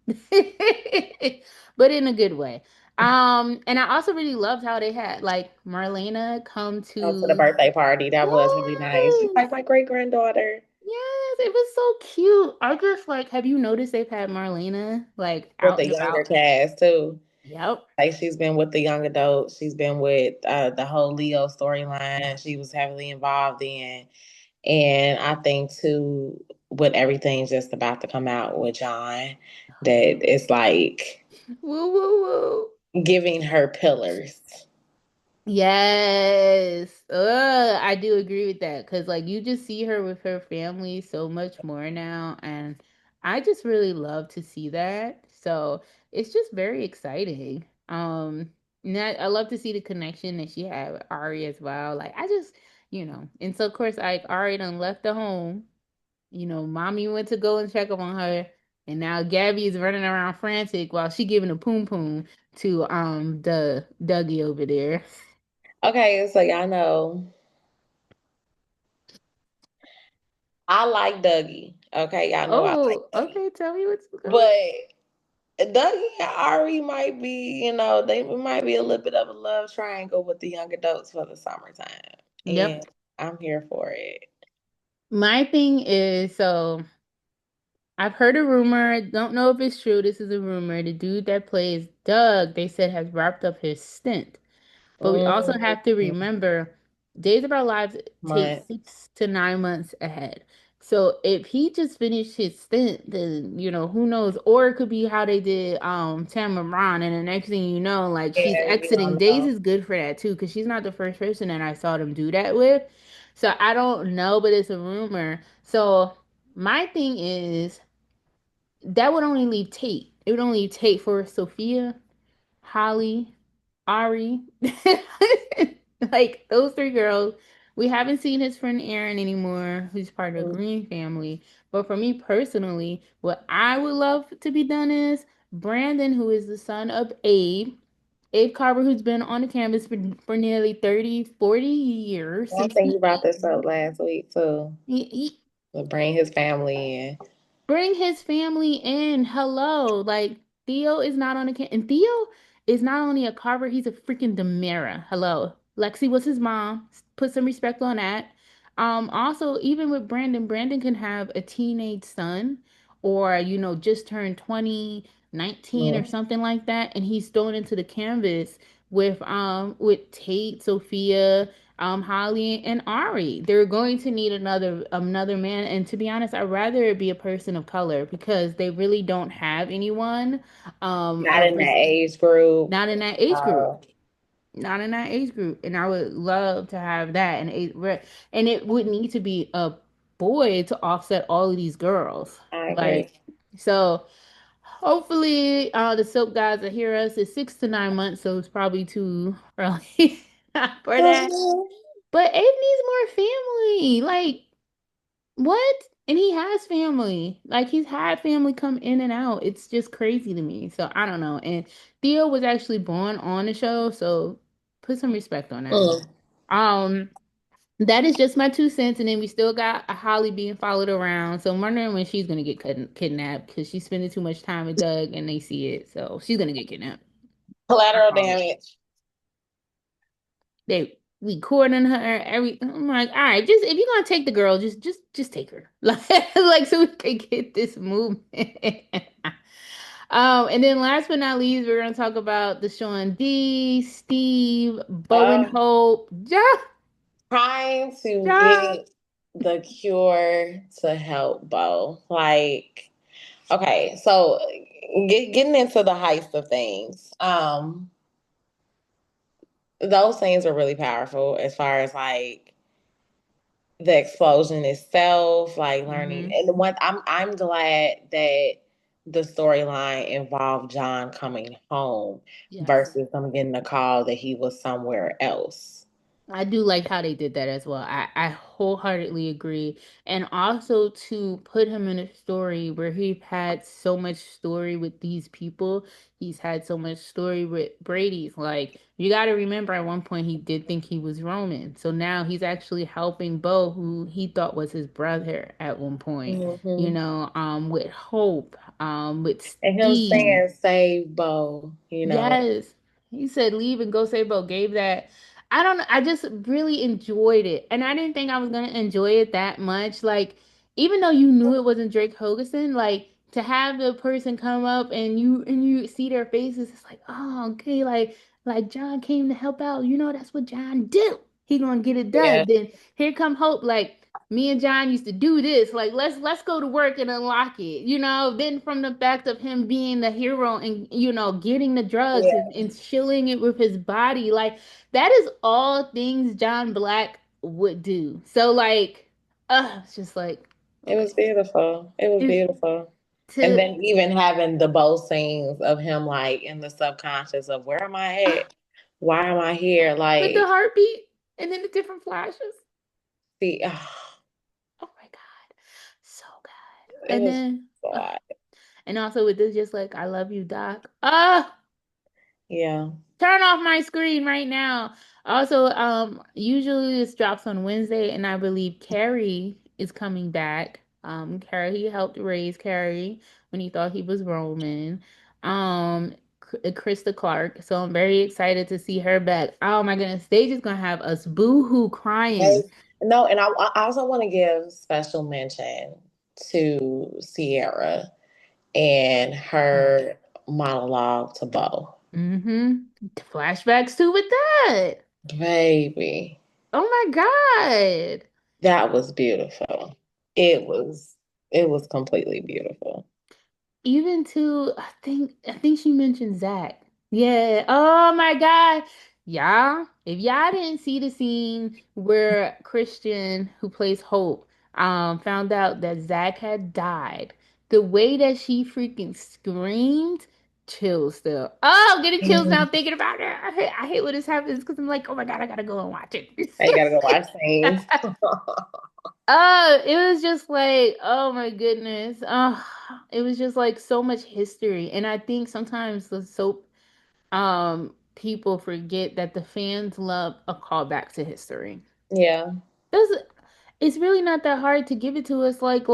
But in a good way. And I also really loved how they had like Marlena come Oh, to the to birthday party. That was really nice. She's Yes. like my great granddaughter. Yes, it was so cute. I just like have you noticed they've had Marlena like With out the and younger about? cast too. Yep. Like she's been with the young adults. She's been with the whole Leo storyline. She was heavily involved in, and I think too, with everything just about to come out with John, that it's like Woo woo woo. giving her pillars. Yes. I do agree with that because like you just see her with her family so much more now, and I just really love to see that. So it's just very exciting. And I love to see the connection that she had with Ari as well. Like I just, and so of course like Ari done left the home. Mommy went to go and check up on her, and now Gabby is running around frantic while she giving a poom poom to the Dougie over there. Okay, so y'all know I like Dougie. Okay, y'all know I like Oh, Dougie. okay. Tell me what's going. But Dougie and Ari might be, they might be a little bit of a love triangle with the young adults for the summertime. Yep. And I'm here for it. My thing is, so I've heard a rumor. Don't know if it's true. This is a rumor. The dude that plays Doug, they said has wrapped up his stint. But we also have to Mm, remember Days of Our Lives takes months. 6 to 9 months ahead. So if he just finished his stint, then who knows? Or it could be how they did Tamaran, and the next thing you know, like she's Yeah, we exiting. don't Days know. is good for that too, because she's not the first person that I saw them do that with. So I don't know, but it's a rumor. So my thing is that would only leave Tate. It would only leave Tate for Sophia, Holly, Ari, like those three girls. We haven't seen his friend Aaron anymore, who's part of the Mm, Green family. But for me personally, what I would love to be done is Brandon, who is the son of Abe Carver, who's been on the canvas for nearly 30, 40 years I was since thinking about this up last week too. he To bring his family in. bring his family in. Hello. Like Theo is not on the and Theo is not only a Carver, he's a freaking Demera. Hello. Lexi was his mom. Put some respect on that. Also, even with Brandon, Brandon can have a teenage son or just turned 20, 19, or Mm. something like that, and he's thrown into the canvas with Tate, Sophia, Holly, and Ari. They're going to need another man, and to be honest, I'd rather it be a person of color because they really don't have anyone Not in that age group. not in that age group. Uh, Not in that age group, and I would love to have that. And it would need to be a boy to offset all of these girls. I agree. Like, so hopefully, the soap guys will hear us. It's 6 to 9 months, so it's probably too early for that. Mhm. But Abe needs more family. Like, what? And he has family. Like, he's had family come in and out. It's just crazy to me. So I don't know. And Theo was actually born on the show, so put some respect on that. Mm. Um, that is just my 2 cents. And then we still got a Holly being followed around. So I'm wondering when she's gonna get kidnapped because she's spending too much time with Doug and they see it. So she's gonna get kidnapped. I Collateral call it. damage. They recording her every. I'm like, all right, just if you're gonna take the girl, just take her, like so we can get this movement. And then last but not least, we're gonna talk about the Sean D, Steve, Bowen Uh, Hope, Ja, Trying to Ja. get the cure to help Bo. Like, okay, so getting into the heist of things. Those things are really powerful as far as like the explosion itself, like learning. Hmm. And the one I'm glad that the storyline involved John coming home Yes. versus them getting the call that he was somewhere else. I do like how they did that as well. I wholeheartedly agree. And also to put him in a story where he had so much story with these people. He's had so much story with Brady's. Like, you got to remember at one point he did think he was Roman. So now he's actually helping Bo, who he thought was his brother at one point. Hmm. With Hope, with And him Steve. saying save Bo, you know. Yes. He said leave and go save Bo. Gave that. I don't know. I just really enjoyed it. And I didn't think I was gonna enjoy it that much. Like, even though you knew it wasn't Drake Hogerson, like to have the person come up and you see their faces, it's like, oh, okay, like John came to help out. That's what John do. He gonna get it Yeah. done. Then here come Hope, like me and John used to do this. Like, let's go to work and unlock it. Then from the fact of him being the hero and getting the drugs Yeah. and chilling it with his body, like that is all things John Black would do. So like, it's just like It was beautiful. It was it, beautiful. And to then even having the both scenes of him like in the subconscious of where am I at? Why am I here? with the Like, heartbeat and then the different flashes. see, Oh my God, so good. it And was then, a lot. and also with this, just like I love you, Doc. Yeah. Turn off my screen right now. Also, usually this drops on Wednesday, and I believe Carrie is coming back. Carrie, he helped raise Carrie when he thought he was Roman. Krista Clark. So I'm very excited to see her back. Oh my goodness, they just gonna have us boo-hoo Hey, crying. no, and I also want to give special mention to Sierra and her monologue to Bo. Mm-hmm. Flashbacks too with that. Baby, Oh my God. that was beautiful. It was it was completely beautiful. Even to I think she mentioned Zach. Yeah. Oh my God. Y'all, if y'all didn't see the scene where Christian, who plays Hope, found out that Zach had died, the way that she freaking screamed, chills still. Oh, I'm getting chills now Mhm. thinking about it. I hate when this happens because I'm like, oh my God, I gotta go and watch it. I gotta go watch scenes. Oh, it was just like, oh my goodness. Oh, it was just like so much history. And I think sometimes the soap people forget that the fans love a callback to history. Yeah, Does it's really not that hard to give it to us. Like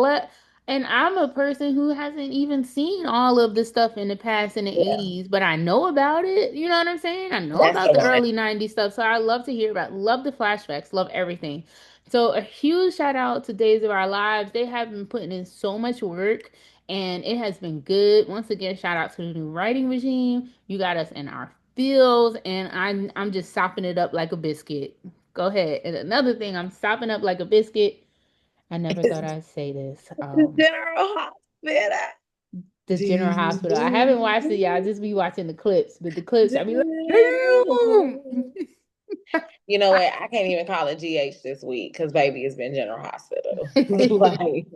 and I'm a person who hasn't even seen all of the stuff in the past in the yeah, 80s, but I know about it. You know what I'm saying? I know that's about the the one. early 90s stuff. So I love to hear about, love the flashbacks, love everything. So a huge shout out to Days of Our Lives. They have been putting in so much work and it has been good. Once again, shout out to the new writing regime. You got us in our feels, and I'm just sopping it up like a biscuit. Go ahead. And another thing, I'm sopping up like a biscuit. I never thought It's I'd say this. the General Hospital. The General Hospital. I haven't watched it, y'all. I just be watching the clips, but the clips, I be like, damn. You know what? I can't even call it GH this week because baby has been General Hospital. Like,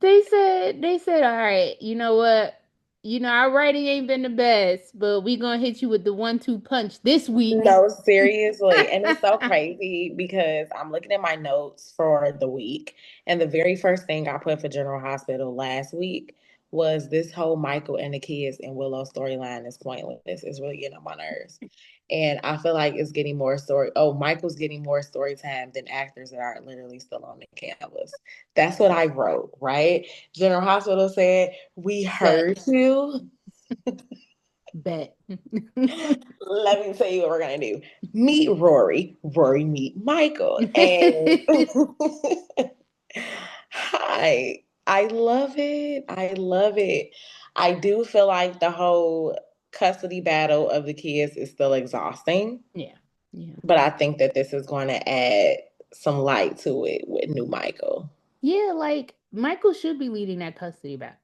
They said, all right, you know what? Our writing ain't been the best, but we gonna hit you with the 1-2 punch this week. no, seriously. And it's so crazy because I'm looking at my notes for the week. And the very first thing I put for General Hospital last week was this whole Michael and the kids and Willow storyline is pointless. It's really getting on my nerves. And I feel like it's getting more story. Oh, Michael's getting more story time than actors that are literally still on the campus. That's what I wrote, right? General Hospital said, "We Bet. heard you." Bet. Let me tell you what we're gonna do. Meet Rory. Rory meet Michael. And hi. I love it. I love it. I do feel like the whole custody battle of the kids is still exhausting, Yeah. Yeah. but I think that this is going to add some light to it with new Michael. Yeah, like Michael should be leading that custody battle.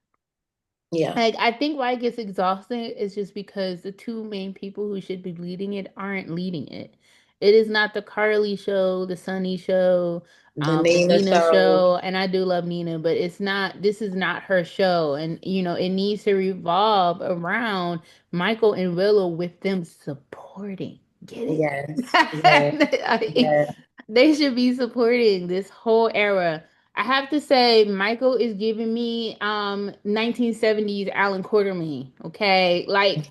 Yeah. Like, I think why it gets exhausting is just because the two main people who should be leading it aren't leading it. It is not the Carly show, the Sunny show, The the Nina Nina show. show, and I do love Nina, but it's not. This is not her show, and it needs to revolve around Michael and Willow with them supporting. Get it? Yes. Yes. Yes. They should be supporting this whole era. I have to say, Michael is giving me 1970s Alan Quartermain. Okay, like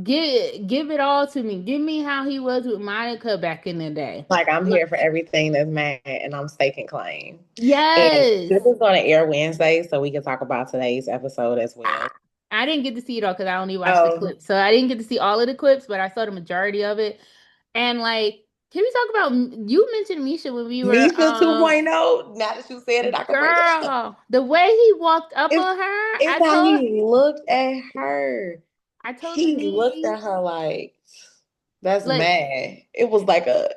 give it all to me. Give me how he was with Monica back in the day. Like I'm Like, here for everything that's mad and I'm staking claim. And this yes. is going to air Wednesday, so we can talk about today's episode as I, well. I didn't get to see it all because I only watched the Oh, clips, so I didn't get to see all of the clips, but I saw the majority of it. And like, can we talk about you mentioned Misha when we were Misha 2.0. Now that you said it, I can bring it up. girl, the way he walked up It's, on her, it's how he looked at her. I told He looked Deneen, at her like, that's like, mad. It was like a,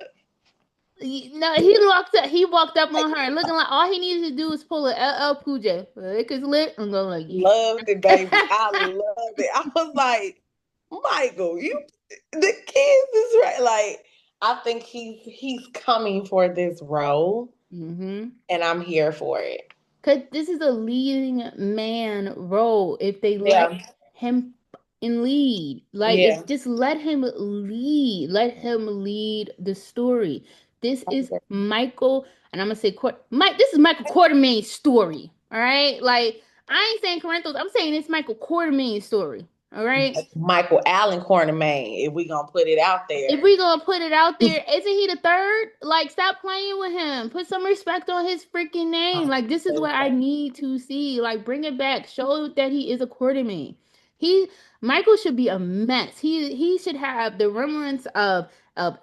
no, he walked up on her looking like all he needed to do was pull a LL Cool J, lick his lip, and go like, yeah. loved it, baby. I loved it. I was like, Michael, the kids is right. Like, I think he's coming for this role, Mm-hmm. and I'm here for it. Cause this is a leading man role. If they let Yeah, him in lead, like yeah. if just let him lead the story. This is Michael, and I'm gonna say Mike. This is Michael Quartermain's story. All right, like I ain't saying Corinthos. I'm saying it's Michael Quartermain's story. All right. Michael Allen Cornerman, if we gonna put it out If there. we gonna put it out there, isn't he the third? Like, stop playing with him. Put some respect on his freaking name. Like, this is what I need to see. Like, bring it back. Show that he is a quarterman. He Michael should be a mess. He should have the remembrance of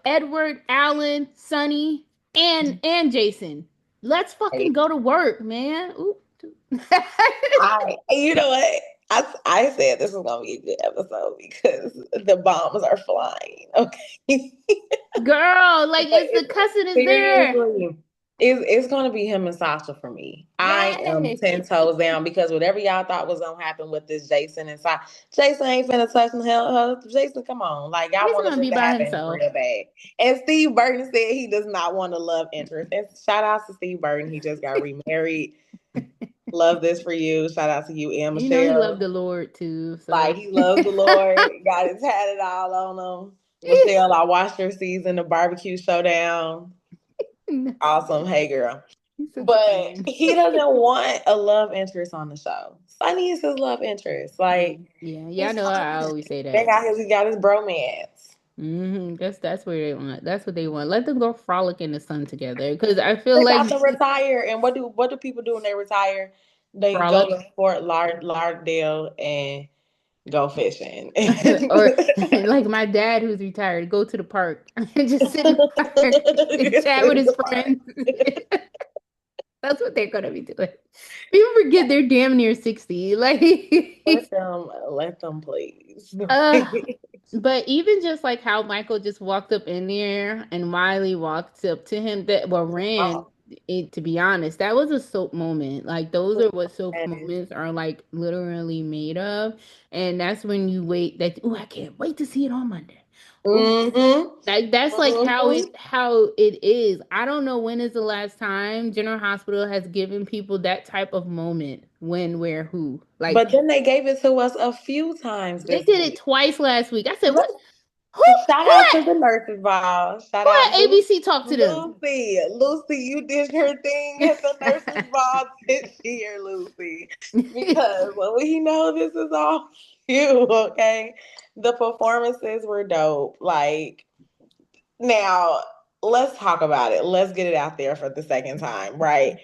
Edward, Allen, Sonny, and Jason. Let's fucking go to work, man. Ooh. You know what? I said this was gonna be a good episode because the bombs are flying. Okay, Girl, like but it's the cousin is there. seriously, it's gonna be him and Sasha for me. I am Yes. 10 toes down because whatever y'all thought was gonna happen with this Jason and Sasha, Jason ain't finna touch her. Jason, come on, like y'all He's wanted gonna this be to by happen himself. real bad. And Steve Burton said he does not want a love interest. And shout out to Steve Burton, he just got remarried. Love this for you. Shout out to you and You know he loved Michelle. the Lord too, so Like he loves the Lord, got his tatted all on him. Michelle, I watched your season, the barbecue showdown. Awesome. Hey girl. he's such a But fan. he doesn't want a love interest on the show. Sunny is his love interest. Like Yeah. I he's know. I fine. always say They that. got his he got his bromance. That's where they want. That's what they want. Let them go frolic in the sun together. Because I feel They like about to retire. And what do people do when they retire? They go frolic, to Fort Lauderdale and go fishing. or like my dad who's retired, go to the park and just sit in the park and Get chat with to his the park. friends. That's what they're gonna be doing. People forget they're damn near 60. Like Let them please. uh but even just like how Michael just walked up in there and Wiley walked up to him that well ran Oh, it, to be honest, that was a soap moment. Like those are what soap yes. moments are like literally made of. And that's when you wait that oh I can't wait to see it on Monday. Oh Mm-hmm. like that's like Mm-hmm. how it is. I don't know when is the last time General Hospital has given people that type of moment. When, where, who? Like But then they gave it to us a few times they this did it week. twice last week. I said, Look, what? Who? shout Who out to at the nurses ball. Shout who out at ABC talked to them? Lucy. Lucy, you did your thing at the nurses ball this year, Lucy. Because we know this is all you, okay? The performances were dope. Like now, let's talk about it. Let's get it out there for the second time, right?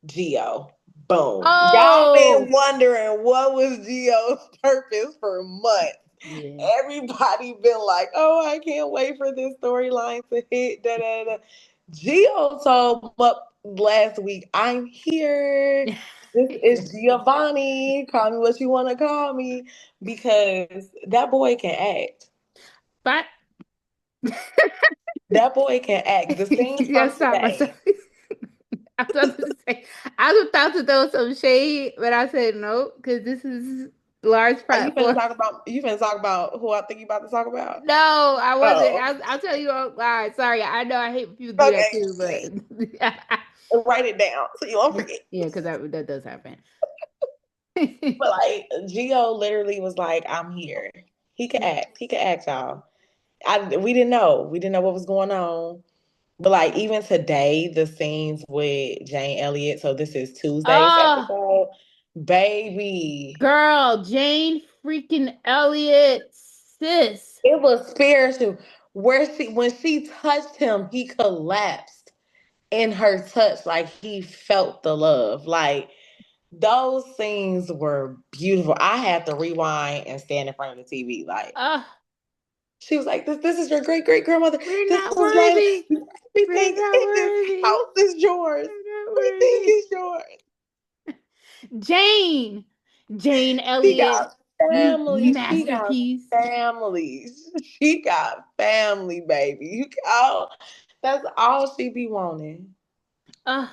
Geo. Boom. Y'all been Oh, wondering what was Geo's purpose for months. yeah. Everybody been like, oh, I can't wait for this storyline to hit. Da, da, da. Geo told up last week, I'm here. This is Giovanni. Call me what you want to call me. Because that boy can act. But That boy can act. The scene yeah, from stop myself. today. I was about to say, I was about to throw some shade, but I said no because this is large Are you finna platform. talk about? You finna talk about who I think you about to talk about? No, I wasn't. Oh, I'll tell you on live. Sorry, I know I hate when people do that too, okay. but Write it down so you won't forget. yeah, because that does happen. But like Gio literally was like, "I'm here." He could act. He could act, y'all. We didn't know. We didn't know what was going on. But like even today, the scenes with Jane Elliott. So this is Tuesday's Oh, episode. Baby, girl, Jane freaking Elliott, sis. it was spiritual. When she touched him, he collapsed in her touch, like he felt the love. Like those scenes were beautiful. I had to rewind and stand in front of the TV. Like she was like, "This is your great great grandmother. We're This not is your worthy. We're everything not in this worthy. house is yours. We're not Everything worthy. is yours." Jane, Jane She Elliott, got you family. She got masterpiece. families. She got family, baby. That's all she be wanting. Uh,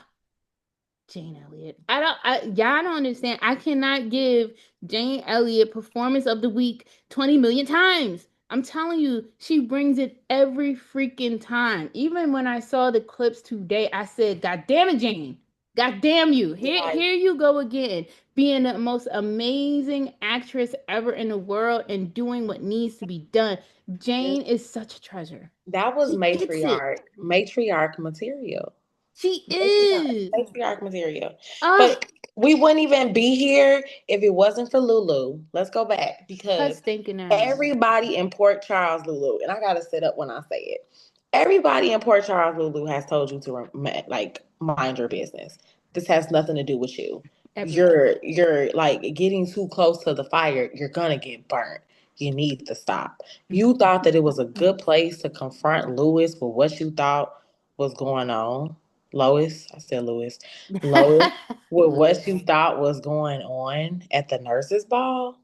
Jane Elliott. Y'all don't understand. I cannot give Jane Elliott performance of the week 20 million times. I'm telling you, she brings it every freaking time. Even when I saw the clips today, I said, God damn it, Jane. God damn you. Like Here you go again, being the most amazing actress ever in the world and doing what needs to be done. this, Jane is such a treasure. that was She gets it. matriarch material. She Matriarch, is. matriarch material. Ah, But we wouldn't even be here if it wasn't for Lulu. Let's go back her because stinking ass. everybody in Port Charles, Lulu, and I gotta sit up when I say it. Everybody in Port Charles, Lulu, has told you to like mind your business. This has nothing to do with you. Everybody. You're like getting too close to the fire. You're gonna get burnt. You need to stop. You thought that it was a good place to confront Lewis with what you thought was going on. Lois, I said Lewis. Lois, with what Lewis. you thought was going on at the nurses' ball.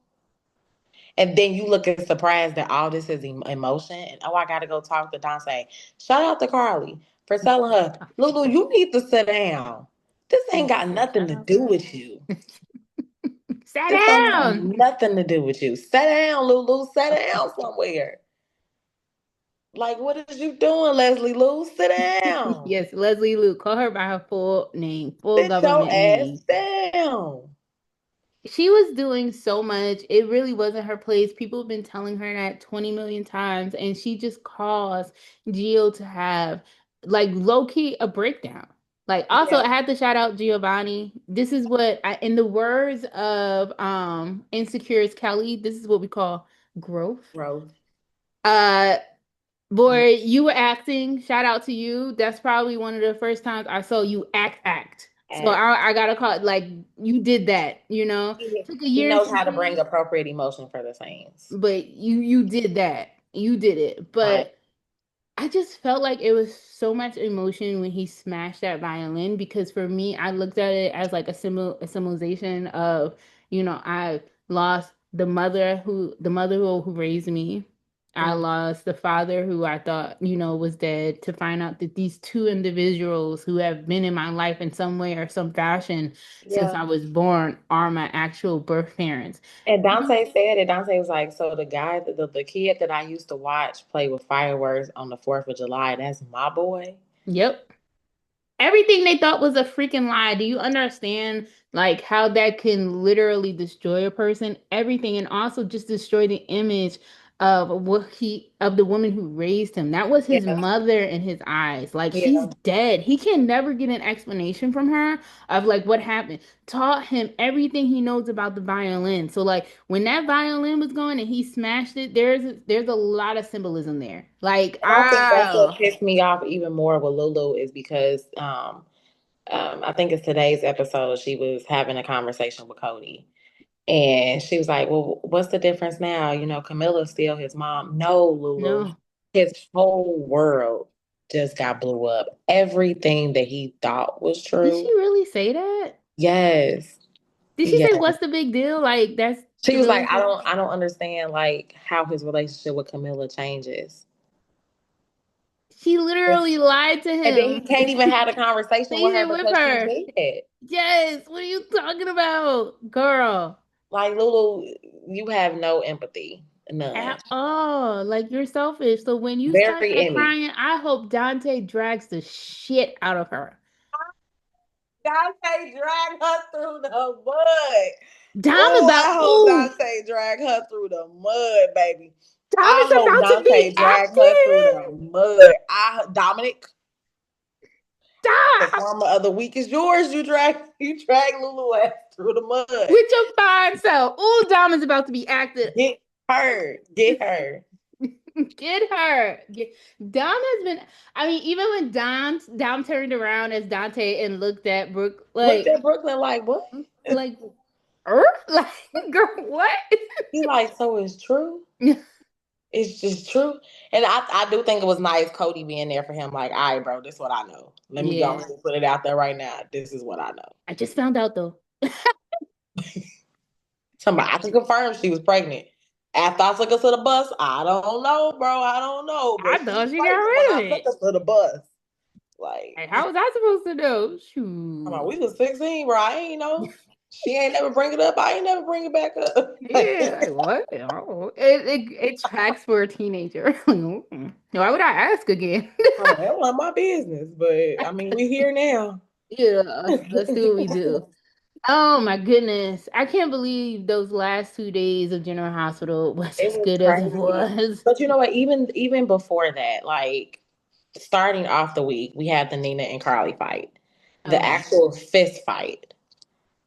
And then you looking surprised that all this is emotion. And oh, I got to go talk to Dante. Shout out to Carly for telling her, Lulu, you need to sit down. This ain't She got said, nothing "Shout to out to do her." with you. Sit This don't got down. nothing to do with you. Sit down, Lulu. Sit down somewhere. Like, what is you doing, Leslie Lou? Sit down. Yes, Leslie Luke. Call her by her full name, full Sit your government ass name. down. She was doing so much. It really wasn't her place. People have been telling her that 20 million times, and she just caused Gio to have like low key a breakdown. Like also Yeah, I had to shout out Giovanni. This is what I in the words of Insecure's Kelly, this is what we call growth. bro. Uh Boy, you were acting. Shout out to you. That's probably one of the first times I saw you act. So Act. I gotta call it like you did that, you know. Took a He year and knows some how to bring change, appropriate emotion for the scenes. but you did that. You did it. Like, But I just felt like it was so much emotion when he smashed that violin because for me, I looked at it as like a symbolization of, I lost the mother who raised me. I Mm. lost the father who I thought, was dead to find out that these two individuals who have been in my life in some way or some fashion since Yeah. I was born are my actual birth parents. And Dante said it. Dante was like, so the guy, the kid that I used to watch play with fireworks on the 4th of July, that's my boy. Yep. Everything they thought was a freaking lie. Do you understand like how that can literally destroy a person? Everything and also just destroy the image of the woman who raised him. That was his Yeah. mother in his eyes. Like she's Yeah. dead. He can never get an explanation from her of like what happened. Taught him everything he knows about the violin. So like when that violin was going and he smashed it, there's a lot of symbolism there. Like And I think that's what ah pissed me off even more with Lulu is because I think it's today's episode. She was having a conversation with Cody. And she was like, well, what's the difference now? You know, Camilla's still his mom. No, Lulu. no. His whole world just got blew up. Everything that he thought was Did she true. really say that? Yes. Did she say Yes. what's the big deal? Like that's She was like, Camilla's. I don't understand like how his relationship with Camilla changes. She literally lied to And then he him. can't even have a conversation with her Stayed with because she's her. dead. Yes. What are you talking about, girl? Like Lulu, you have no empathy. None. At all. Like you're selfish. So when you start Very that Emmy. crying, I hope Dante drags the shit out of her. Dante drag her through the mud. Dom Oh, about I hope ooh, Dante drag her through the mud, baby. Dom I is hope about to be Dante drag her through the active. mud. Dominic, the Dom karma of the week is yours. You drag Lulu ass through the mud. with your fine self. Ooh, Dom is about to be active. Get her. Get her. Get her. Dom has been. I mean, even when Dom turned around as Dante and looked at Brooke, Looked at Brooklyn like what? like, like, girl, what? He like, so it's true. It's just true. And I do think it was nice Cody being there for him. Like, all right, bro, this is what I know. Let me go Yeah, ahead and put it out there right now. This is what I know. I just found out though. Somebody I can confirm she was pregnant. After I took her to the bus, I don't know, bro. I don't know. But I she was thought she got pregnant when rid I of took it. her to the bus. Like, Like, how was I supposed to know? come on, Shoot. we was 16, bro. I ain't know. She ain't never bring it up. I ain't never bring it back up. Yeah, like what? Oh, it tracks for a teenager. Why would I ask again? I'm like, that wasn't my business. But I mean, we here now. Yeah, let's do what we do. Oh my goodness. I can't believe those last 2 days of General Hospital was It as was good as it crazy. was. But you know what? Even before that, like starting off the week, we had the Nina and Carly fight. The Okay. actual fist fight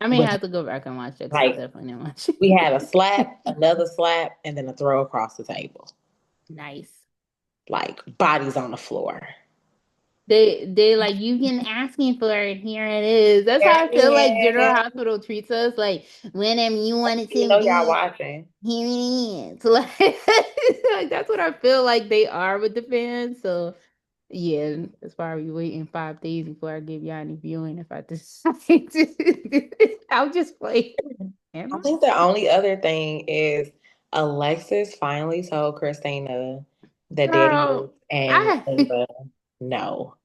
I may was have to go back and watch that because I like definitely didn't watch we it. had a slap, another slap, and then a throw across the table. Nice. Like bodies on the floor. They like you've been asking for it. Here it is. That's how I feel like General Yeah. Hospital treats us. Like whenever you want it You to know y'all be, watching. here it is. Like, like that's what I feel like they are with the fans. So yeah, that's why we waiting 5 days before I give y'all any viewing. If I decide to, I'll just play. Am I I? think the only other thing is Alexis finally told Christina that Daddy Girl, and I Ava no.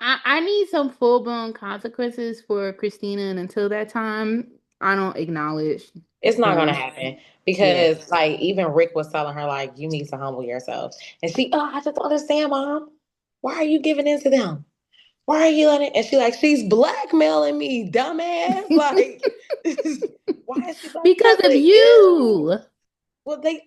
I need some full blown consequences for Christina, and until that time, I don't acknowledge It's not gonna them. happen Yeah. because like even Rick was telling her like you need to humble yourself. And she, oh, I just don't understand, mom. Why are you giving in to them? Why are you letting and she like she's blackmailing me, dumbass. Like why is she Because of blackmailing you? you. Well, they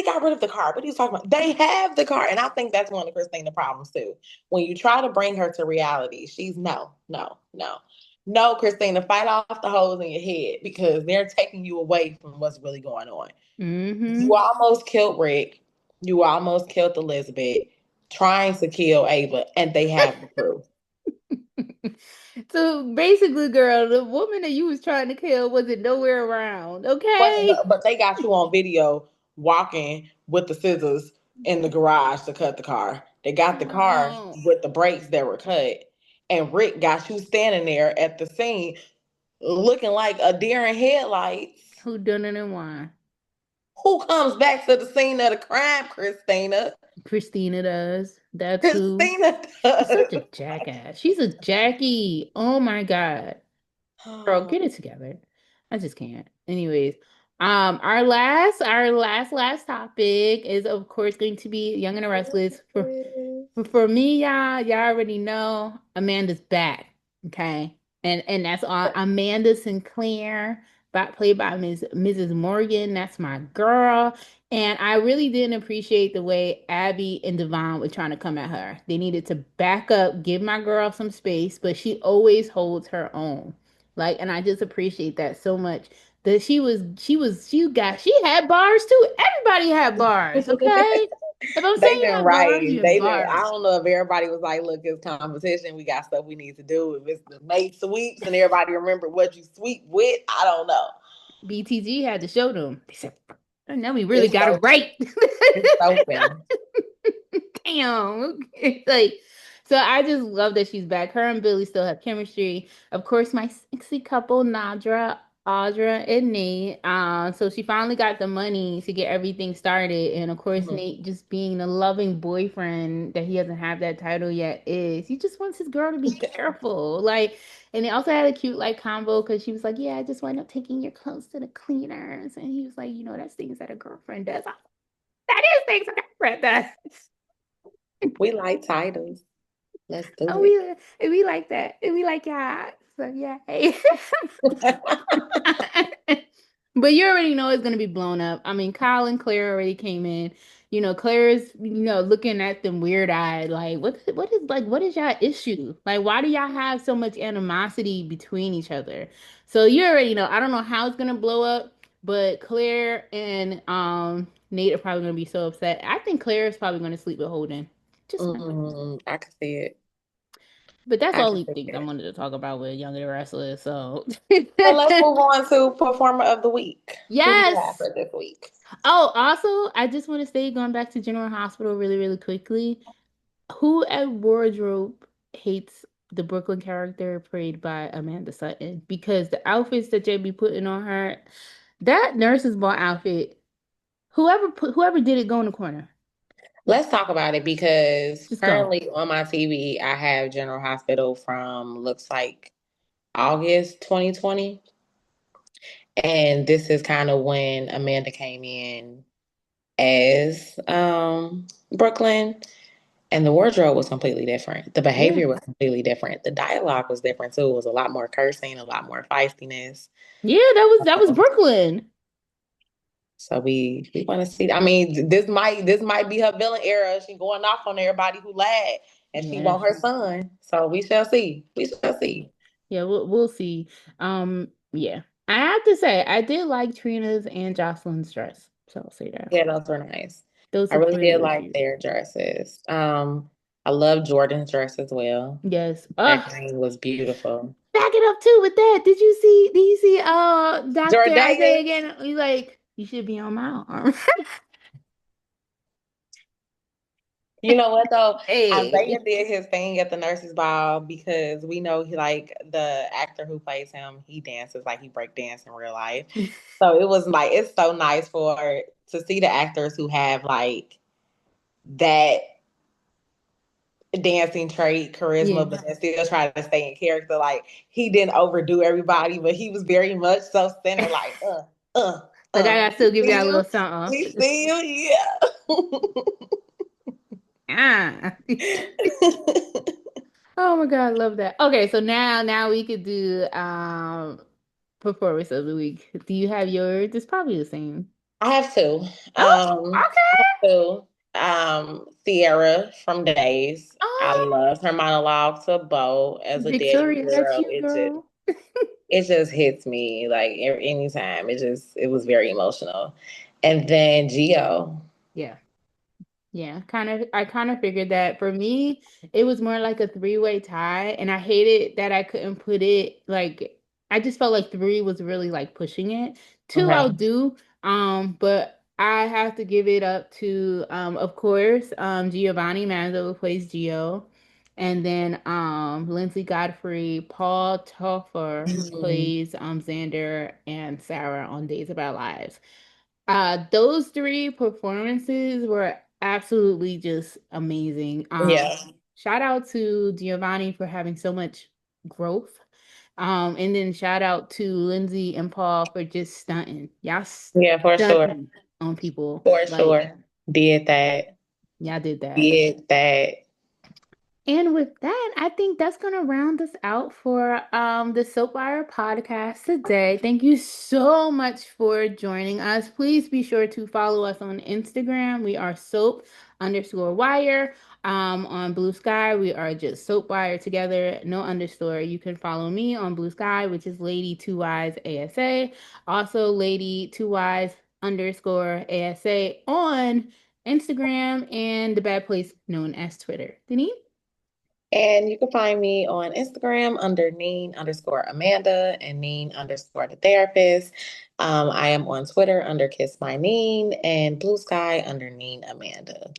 got rid of the car. What are you talking about? They have the car, and I think that's one of Christina's problems too. When you try to bring her to reality, she's no, no, no, no. Christina, fight off the holes in your head because they're taking you away from what's really going on. You Hmm. almost killed Rick. You almost killed Elizabeth, trying to kill Ava, and they have the proof. So basically, girl, the woman that you was trying to kill wasn't nowhere around. Wasn't Okay. but they got you on video walking with the scissors. in the garage to cut the car. They got the car Oh, with the brakes that were cut. And Rick got you standing there at the scene looking like a deer in headlights. who done it and why? Who comes back to the scene of the crime, Christina? Christina does. That's who. Christina She's such a does. jackass. She's a Jackie. Oh my God. Girl, Oh, get it together. I just can't. Anyways, last topic is of course going to be Young and the Restless. For me, y'all already know Amanda's back. Okay. And that's on Amanda Sinclair, played by Mrs. Morgan. That's my girl. And I really didn't appreciate the way Abby and Devon were trying to come at her. They needed to back up, give my girl some space, but she always holds her own. Like, and I just appreciate that so much. That she had bars too. Everybody had bars, okay? If I'm saying They've you been have bars, you writing. have They've been. I bars. don't know if everybody was like, "Look, it's competition. We got stuff we need to do." If it's the May sweeps and everybody remember what you sweep with, I don't know. BTG had to show them. They said, now we really It's got it so. right. It's open. Damn. It's like, so I just love that she's back. Her and Billy still have chemistry. Of course, my sexy couple, Nadra, Audra, and Nate. So she finally got the money to get everything started. And of course, Mhm. Nate, just being the loving boyfriend that he doesn't have that title yet, is he just wants his girl to be careful. Like, and they also had a cute like combo because she was like, yeah, I just wind up taking your clothes to the cleaners. And he was like, that's things that a girlfriend does. That is things a girlfriend does. We like titles. Let's do Oh, it. we like that. We like yeah. So yeah. Hey. But you already know it's gonna be blown up. I mean, Kyle and Claire already came in. Claire's looking at them weird eyed, like what is y'all issue? Like, why do y'all have so much animosity between each other? So you already know. I don't know how it's gonna blow up, but Claire and Nate are probably gonna be so upset. I think Claire is probably gonna sleep with Holden. Just my thoughts. I can see it. But that's I all can the see things I it. wanted to talk about with Young and the Restless. So So let's move on to performer of the week. Who do you have yes. for this week? Oh, also, I just want to say, going back to General Hospital really, really quickly, who at wardrobe hates the Brooklyn character played by Amanda Sutton? Because the outfits that they be putting on her, that nurse's ball outfit, whoever did it, go in the corner. Let's talk about it because Just go. currently on my TV, I have General Hospital from looks like August 2020. And this is kind of when Amanda came in as Brooklyn. And the wardrobe was completely different. The Yeah. behavior was completely different. The dialogue was different too. It was a lot more cursing, a lot more feistiness. Yeah, that was Brooklyn. So we want to see. I mean, this might be her villain era. She going off on everybody who lied, and she Yeah. want her son. So we shall see. We shall see. Yeah, we'll see. Yeah. I have to say, I did like Trina's and Jocelyn's dress. So I'll say that. Yeah, those were nice. Those I are really really, did really like cute. their dresses. I love Jordan's dress as well. Yes. That green was beautiful. Back it up too with that. Did you see Dr. Isaiah Jordan, again? He's like, you should be on my arm. you know what though? Isaiah Hey. did his thing at the nurses' ball because we know he like the actor who plays him. He dances like he break dance in real life. So it was like it's so nice for to see the actors who have like that dancing trait, Yeah. charisma, but then still try to stay in character. Like he didn't overdo everybody, but he was very much so centered. Like uh, Like I gotta still give we you a see little you, something. we see you, Ah. yeah. Oh my God, I love that. Okay, so now we could do performance of the week. Do you have yours? It's probably the same. I have two. Oh, I okay. have two. Sierra from Days. I Oh, love her monologue to Bo as a daddy Victoria, that's girl. you, girl. It just hits me like anytime. It was very emotional. And then Geo. Yeah. Yeah, I kind of figured that for me, it was more like a three-way tie, and I hated that I couldn't put it I just felt like three was really like pushing it. Two I'll Okay. do, but I have to give it up to, of course, Giovanni Manzo, who plays Gio, and then Lindsay Godfrey, Paul Toffer, who Mhm. plays Xander and Sarah on Days of Our Lives. Those three performances were absolutely just amazing. Yeah, Shout out to Giovanni for having so much growth. And then shout out to Lindsay and Paul for just stunting. Y'all yeah, for sure, stunting on people. for Like, sure. Did that, y'all did that. did that. And with that, I think that's going to round us out for the Soapwire podcast today. Thank you so much for joining us. Please be sure to follow us on Instagram. We are soap_wire. On Blue Sky, we are just Soapwire together, no underscore. You can follow me on Blue Sky, which is Lady Two Y's ASA. Also, Lady Two Y's underscore ASA on Instagram and the bad place known as Twitter. Denise? And you can find me on Instagram under Neen_Amanda and Neen_ the therapist. I am on Twitter under Kiss My Neen and Blue Sky under Neen Amanda.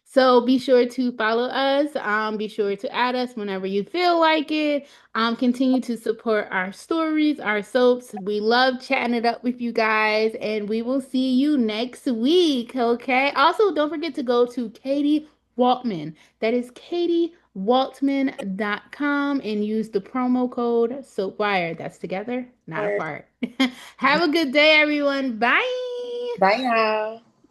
So be sure to follow us. Be sure to add us whenever you feel like it. Continue to support our stories, our soaps. We love chatting it up with you guys, and we will see you next week. Okay. Also, don't forget to go to Katie Waltman. That is katiewaltman.com and use the promo code SoapWire. That's together, not apart. Have a good day, everyone. Bye. Bye, y'all.